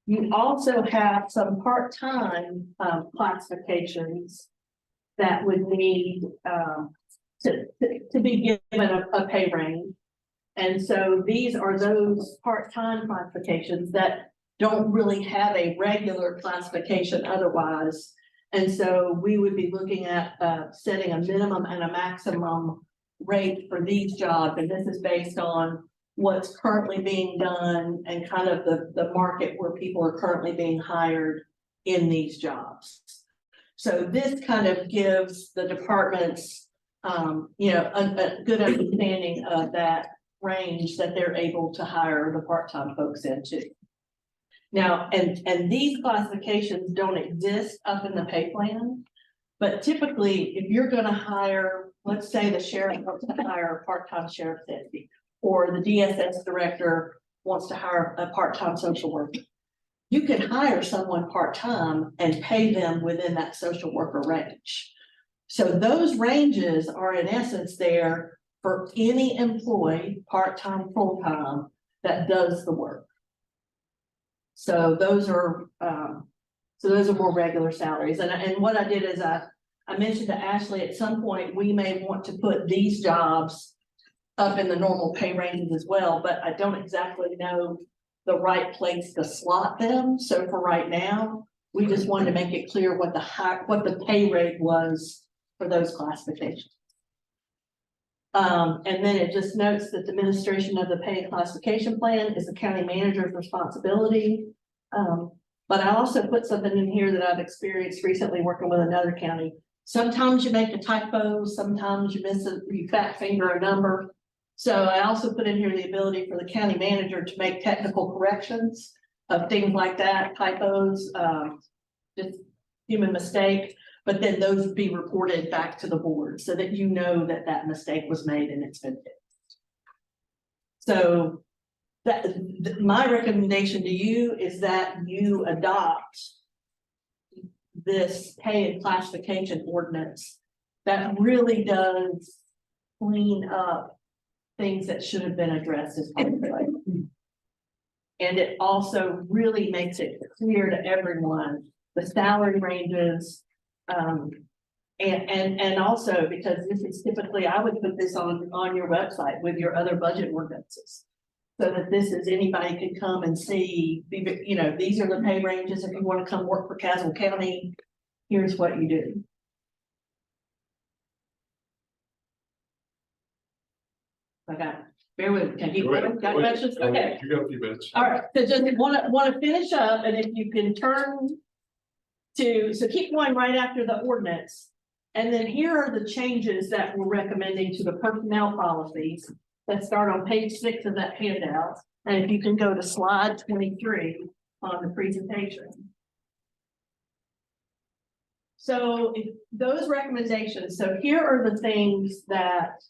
you also have some part-time classifications that would need to be given a pay range. And so these are those part-time classifications that don't really have a regular classification otherwise. And so we would be looking at setting a minimum and a maximum rate for these jobs. And this is based on what's currently being done and kind of the market where people are currently being hired in these jobs. So this kind of gives the departments, you know, a good understanding of that range that they're able to hire the part-time folks into. Now, and these classifications don't exist up in the pay plan, but typically, if you're gonna hire, let's say the sheriff wants to hire a part-time sheriff deputy, or the DSS director wants to hire a part-time social worker. You can hire someone part-time and pay them within that social worker range. So those ranges are in essence there for any employee, part-time, full-time, that does the work. So those are more regular salaries. And what I did is I mentioned to Ashley at some point, we may want to put these jobs up in the normal pay ranges as well, but I don't exactly know the right place to slot them. So for right now, we just wanted to make it clear what the pay rate was for those classifications. And then it just notes that the administration of the pay and classification plan is the county manager's responsibility. But I also put something in here that I've experienced recently working with another county. Sometimes you make a typo, sometimes you fat finger a number. So I also put in here the ability for the county manager to make technical corrections of things like that, typos, just human mistake, but then those be reported back to the board so that you know that that mistake was made and it's been fixed. So my recommendation to you is that you adopt this pay and classification ordinance that really does clean up things that should have been addressed as part of the plan. And it also really makes it clear to everyone the salary ranges, and also because this is typically, I would put this on your website with your other budget ordinances. So that this is, anybody can come and see, you know, these are the pay ranges. If you want to come work for Caswell County, here's what you do. Okay, bear with me. Can you, Go ahead, got go ahead. questions? Okay. You got a few minutes. All right, so just want to finish up, and if you can turn to, so keep going right after the ordinance. And then here are the changes that we're recommending to the personnel policies that start on page 6 of that handout. And if you can go to slide 23 on the presentation. So if those recommendations, so here are the things that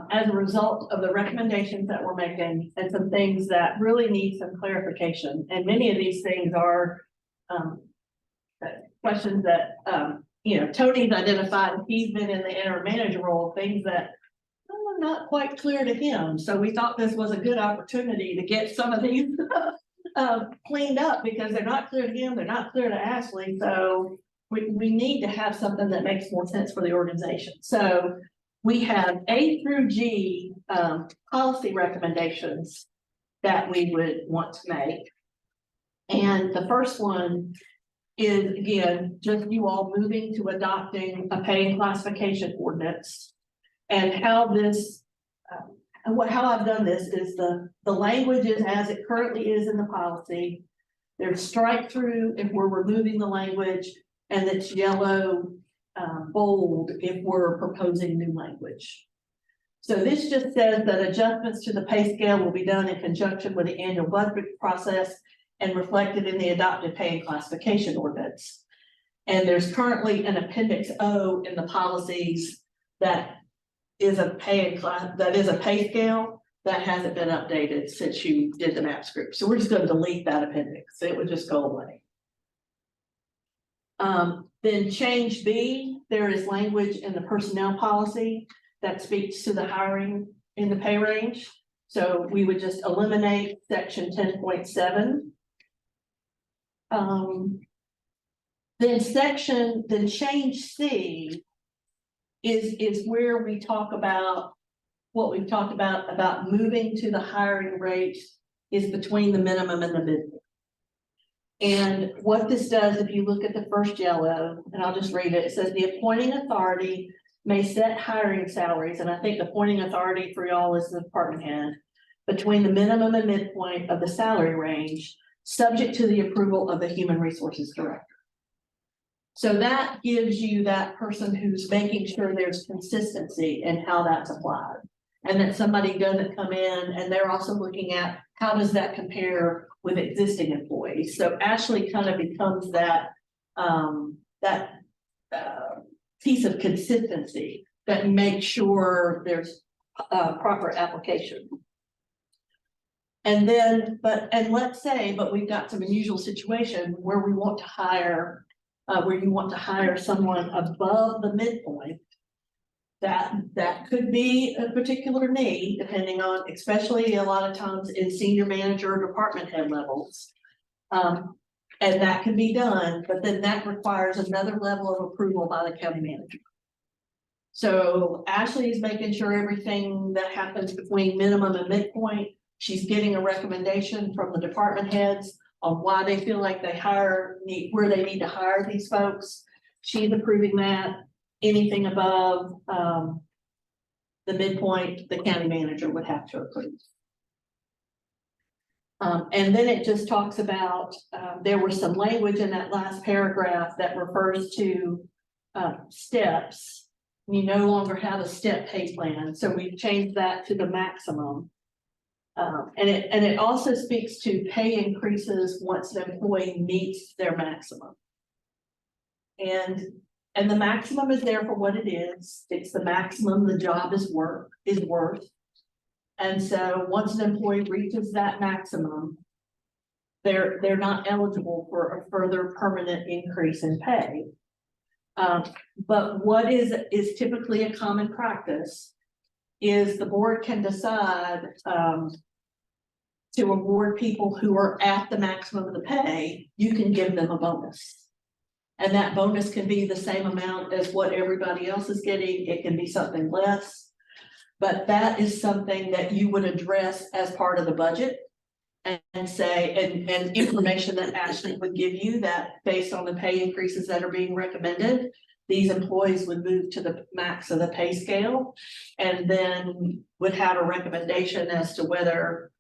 as a result of the recommendations that we're making and some things that really need some clarification. And many of these things are questions that, you know, Tony's identified. He's been in the interim manager role, things that are not quite clear to him. So we thought this was a good opportunity to get some of these cleaned up because they're not clear to him. They're not clear to Ashley. So we need to have something that makes more sense for the organization. So we have A through G policy recommendations that we would want to make. And the first one is, again, just you all moving to adopting a pay and classification ordinance. And how this, how I've done this is the language is as it currently is in the policy. There's strike through if we're removing the language, and it's yellow bold if we're proposing new language. So this just says that adjustments to the pay scale will be done in conjunction with the annual budget process and reflected in the adopted pay and classification ordinance. And there's currently an appendix O in the policies that is a pay scale that hasn't been updated since you did the map script. So we're just going to delete that appendix. It would just go away. Then change B, there is language in the personnel policy that speaks to the hiring in the pay range. So we would just eliminate section 10.7. Then change C is where we talk about what we've talked about moving to the hiring rate is between the minimum and the midpoint. And what this does, if you look at the first yellow, and I'll just read it, it says the appointing authority may set hiring salaries, and I think the appointing authority for y'all is the department head, between the minimum and midpoint of the salary range, subject to the approval of the human resources director. So that gives you that person who's making sure there's consistency in how that's applied. And that somebody doesn't come in and they're also looking at how does that compare with existing employees? So Ashley kind of becomes that, piece of consistency that makes sure there's proper application. And then, let's say, but we've got some unusual situation where we want to hire, where you want to hire someone above the midpoint. That could be a particular need, depending on, especially a lot of times in senior manager or department head levels. And that can be done, but then that requires another level of approval by the county manager. So Ashley is making sure everything that happens between minimum and midpoint, she's getting a recommendation from the department heads on why they feel like where they need to hire these folks. She's approving that. Anything above the midpoint, the county manager would have to approve. And then it just talks about, there was some language in that last paragraph that refers to steps. You no longer have a step pay plan, so we've changed that to the maximum. And it also speaks to pay increases once an employee meets their maximum. And the maximum is there for what it is. It's the maximum the job is worth. And so once an employee reaches that maximum, they're not eligible for a further permanent increase in pay. But what is typically a common practice is the board can decide to award people who are at the maximum of the pay, you can give them a bonus. And that bonus can be the same amount as what everybody else is getting. It can be something less. But that is something that you would address as part of the budget and say, and information that Ashley would give you that based on the pay increases that are being recommended, these employees would move to the max of the pay scale and then would have a recommendation as to whether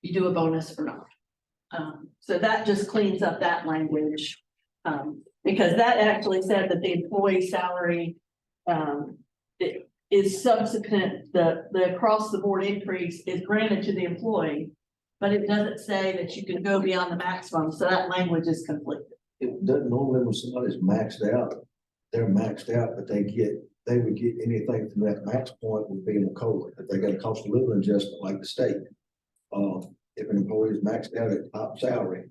you do a bonus or not. So that just cleans up that language, because that actually said that the employee salary it is subsequent, the across the board increase is granted to the employee, but it doesn't say that you can go beyond the maximum, so that language is conflicted. It doesn't normally when somebody's maxed out, they're maxed out, but they would get anything from that max point would be in the COLA. If they got a cost of living adjustment like the state. If an employee is maxed out at top salary,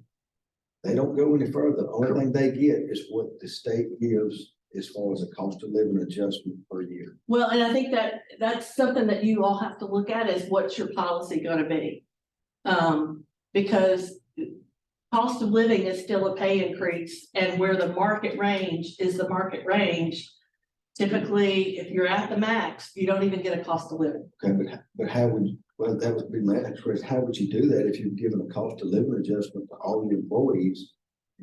they don't go any further. The only thing they get is what the state gives as far as a cost of living adjustment per year. Well, and I think that's something that you all have to look at is what's your policy going to be? Because cost of living is still a pay increase, and where the market range is the market range. Typically, if you're at the max, you don't even get a cost of living. Okay, but how would well, that would be my next question. How would you do that if you've given a cost of living adjustment to all your employees?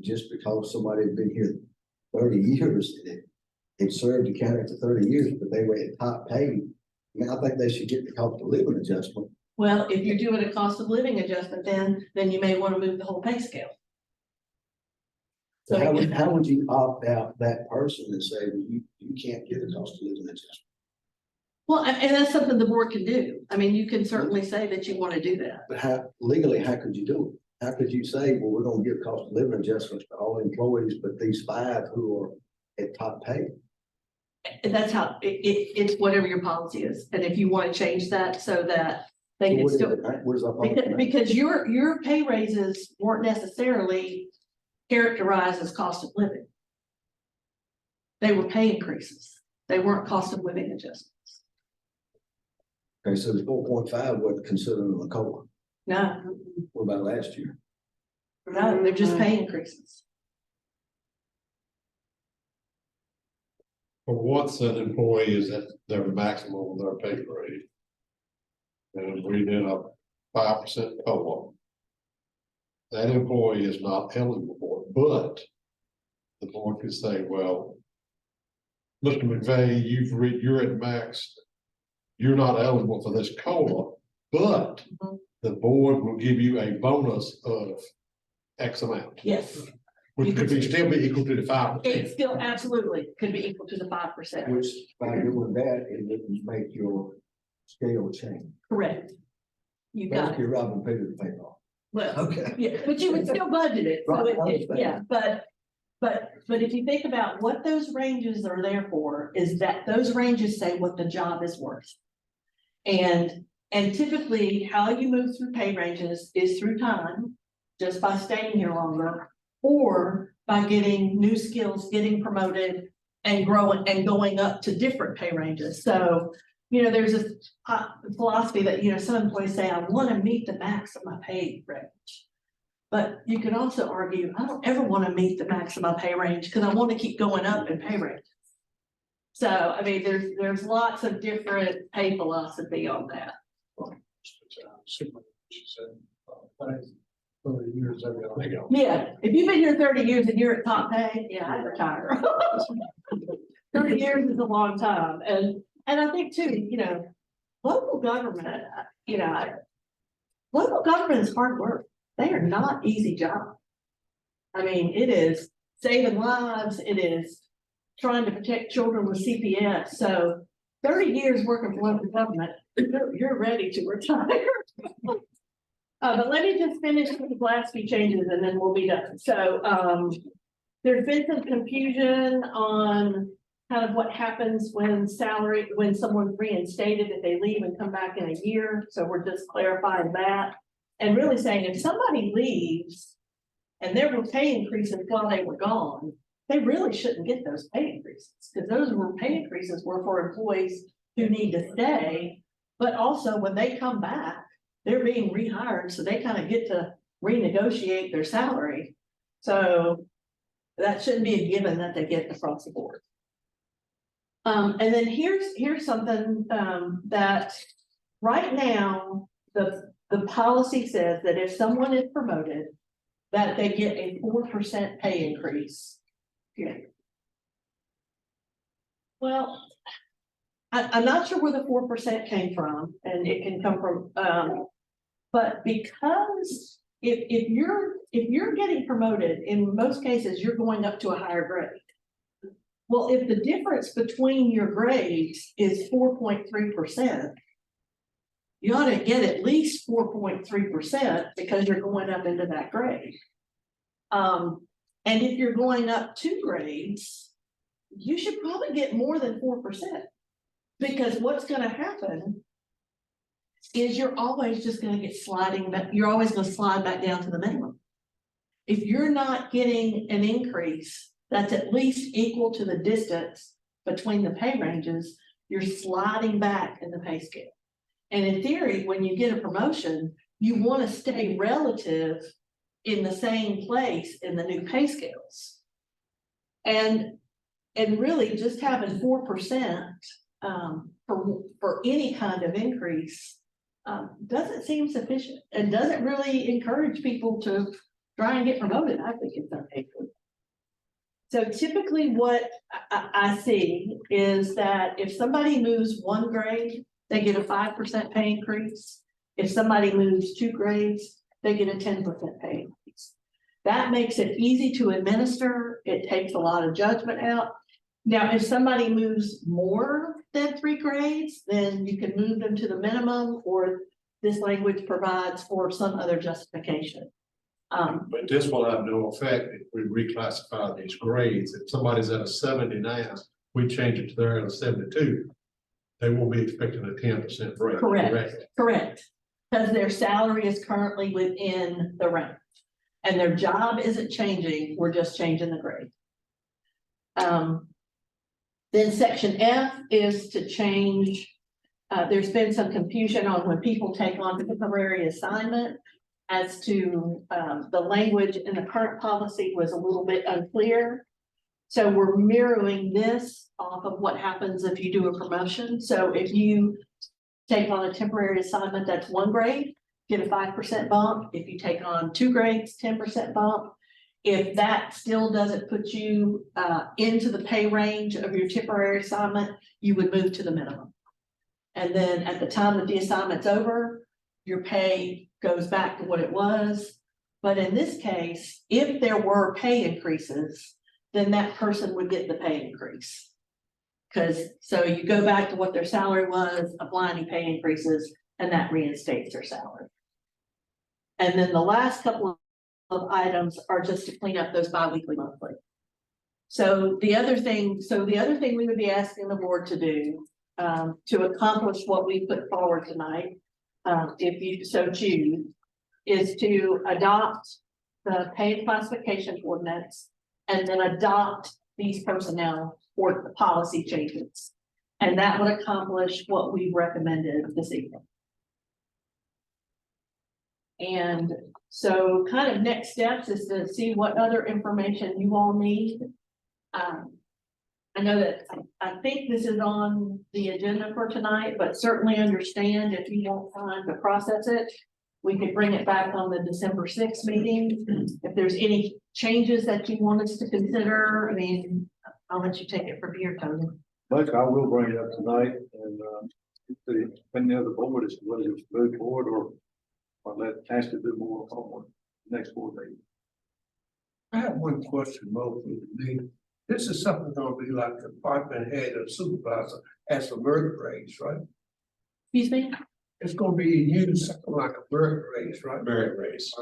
Just because somebody had been here 30 years, it served the county for 30 years, but they were at top pay. I mean, I think they should get the cost of living adjustment. Well, if you're doing a cost of living adjustment, then you may want to move the whole pay scale. So how would you opt out that person and say, well, you can't get a cost of living adjustment? Well, and that's something the board can do. I mean, you can certainly say that you want to do that. But how could you do it? How could you say, well, we're going to give cost of living adjustments to all employees, but these 5 who are at top pay? And that's how it's whatever your policy is. And if you want to change that so that they can still, because your pay raises weren't necessarily characterized as cost of living. They were pay increases. They weren't cost of living adjustments. Okay, so the 4.5 wasn't considered a COLA. No, What about last year? no, they're just pay increases. For once an employee is at their maximum of their pay grade. And we did a 5% COLA. That employee is not eligible for it, but the board could say, well, Mr. McVeigh, you're at max. You're not eligible for this COLA, but the board will give you a bonus of X amount. Yes. Which could be still be equal to the 5%. It still absolutely could be equal to the 5%. Which by doing that, it doesn't make your scale change. Correct. You got Basically it. robbing Peter to pay Paul. Well, Okay. yeah, but you would still budget it. So Right, I it, understand. yeah, but if you think about what those ranges are there for, is that those ranges say what the job is worth. And typically how you move through pay ranges is through time, just by staying here longer, or by getting new skills, getting promoted and growing and going up to different pay ranges. So, you know, there's a philosophy that, you know, some employees say, I want to meet the max of my pay range. But you can also argue, I don't ever want to meet the max of my pay range because I want to keep going up in pay range. So, I mean, there's lots of different pay philosophy on that. Yeah, if you've been here 30 years and you're at top pay, yeah, I'd retire. 30 years is a long time. And I think too, you know, local government, you know, local government is hard work. They are not easy jobs. I mean, it is saving lives. It is trying to protect children with CPS. So 30 years working for local government, you're ready to retire. But let me just finish with the last few changes and then we'll be done. So there's been some confusion on kind of what happens when someone's reinstated, if they leave and come back in a year. So we're just clarifying that and really saying if somebody leaves and there were pay increases while they were gone, they really shouldn't get those pay increases because those pay increases were for employees who need to stay. But also when they come back, they're being rehired, so they kind of get to renegotiate their salary. So that shouldn't be a given that they get across the board. And then here's something that right now, the policy says that if someone is promoted, that they get a 4% pay increase. Yeah. Well, I'm not sure where the 4% came from, and it can come from, but because if you're getting promoted, in most cases, you're going up to a higher grade. Well, if the difference between your grades is 4.3%, you ought to get at least 4.3% because you're going up into that grade. And if you're going up 2 grades, you should probably get more than 4%. Because what's going to happen is you're always just going to get sliding back. You're always going to slide back down to the minimum. If you're not getting an increase that's at least equal to the distance between the pay ranges, you're sliding back in the pay scale. And in theory, when you get a promotion, you want to stay relative in the same place in the new pay scales. And really just having 4% for any kind of increase doesn't seem sufficient and doesn't really encourage people to try and get promoted. I think it's okay. So typically what I see is that if somebody moves 1 grade, they get a 5% pay increase. If somebody moves 2 grades, they get a 10% pay increase. That makes it easy to administer. It takes a lot of judgment out. Now, if somebody moves more than 3 grades, then you can move them to the minimum, or this language provides for some other justification. But this will have no effect if we reclassify these grades. If somebody's at a 70 now, we change it to they're at a 72. They won't be expecting a 10% raise. Correct. Because their salary is currently within the range. And their job isn't changing, we're just changing the grade. Then section F is to change, there's been some confusion on when people take on temporary assignment as to the language in the current policy was a little bit unclear. So we're mirroring this off of what happens if you do a promotion. So if you take on a temporary assignment, that's 1 grade, get a 5% bump. If you take on 2 grades, 10% bump. If that still doesn't put you into the pay range of your temporary assignment, you would move to the minimum. And then at the time that the assignment's over, your pay goes back to what it was. But in this case, if there were pay increases, then that person would get the pay increase. So you go back to what their salary was, apply any pay increases, and that reinstates their salary. And then the last couple of items are just to clean up those biweekly, monthly. So the other thing we would be asking the board to do, to accomplish what we put forward tonight, if you so choose, is to adopt the pay classification ordinance and then adopt these personnel or the policy changes. And that would accomplish what we recommended this evening. And so kind of next steps is to see what other information you all need. I know that I think this is on the agenda for tonight, but certainly understand if you want time to process it. We could bring it back on the December 6th meeting. If there's any changes that you want us to consider, I mean, I'll let you take it from here, Tony. But I will bring it up tonight and, depending on the board is whether it's move forward or let Ashley do more on next board meeting. I have one question, Mo, for you. This is something gonna be like the department head or supervisor as a merit raise, right? Excuse me? It's gonna be used something like a merit raise, right? Merit raise.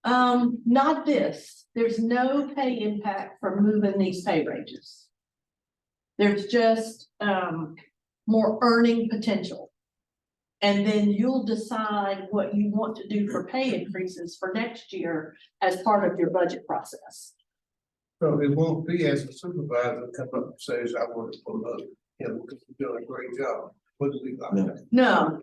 Yeah. Not this. There's no pay impact from moving these pay ranges. There's just, more earning potential. And then you'll decide what you want to do for pay increases for next year as part of your budget process. So it won't be as a supervisor come up and says, I want to promote him because he's doing a great job. Wouldn't be like that. No.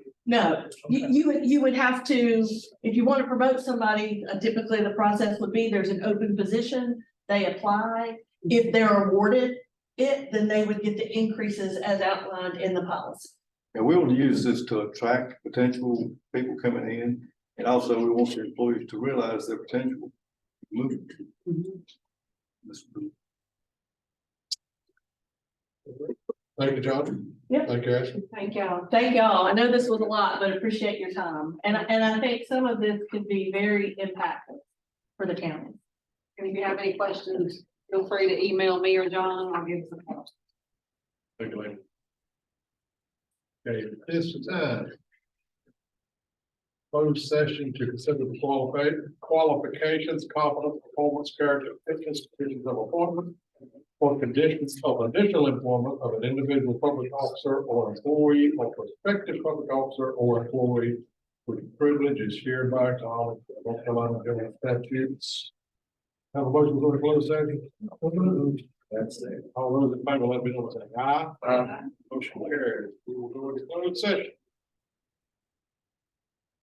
You would have to, if you want to promote somebody, typically the process would be there's an open position, they apply. If they're awarded it, then they would get the increases as outlined in the policy. And we want to use this to attract potential people coming in. And also we want the employees to realize their potential. Moving. Thank you, John. Yep. Thank you, Ashley. Thank y'all. Thank y'all. I know this was a lot, but appreciate your time. And I think some of this could be very impactful for the county. And if you have any questions, feel free to email me or John, I'll give us a call. Thank you, lady. Okay, this time. Closed session to consider the qualifications, competence, performance, character, fitness, conditions of appointment, or conditions of additional employment of an individual public officer or employee or prospective public officer or employee, which privilege is hereby acknowledged by North Carolina General Statutes. Have a motion to go to closed session? That's it. All those in favor, let me know by saying aye. Aye. Motion carries. We will go into closed session.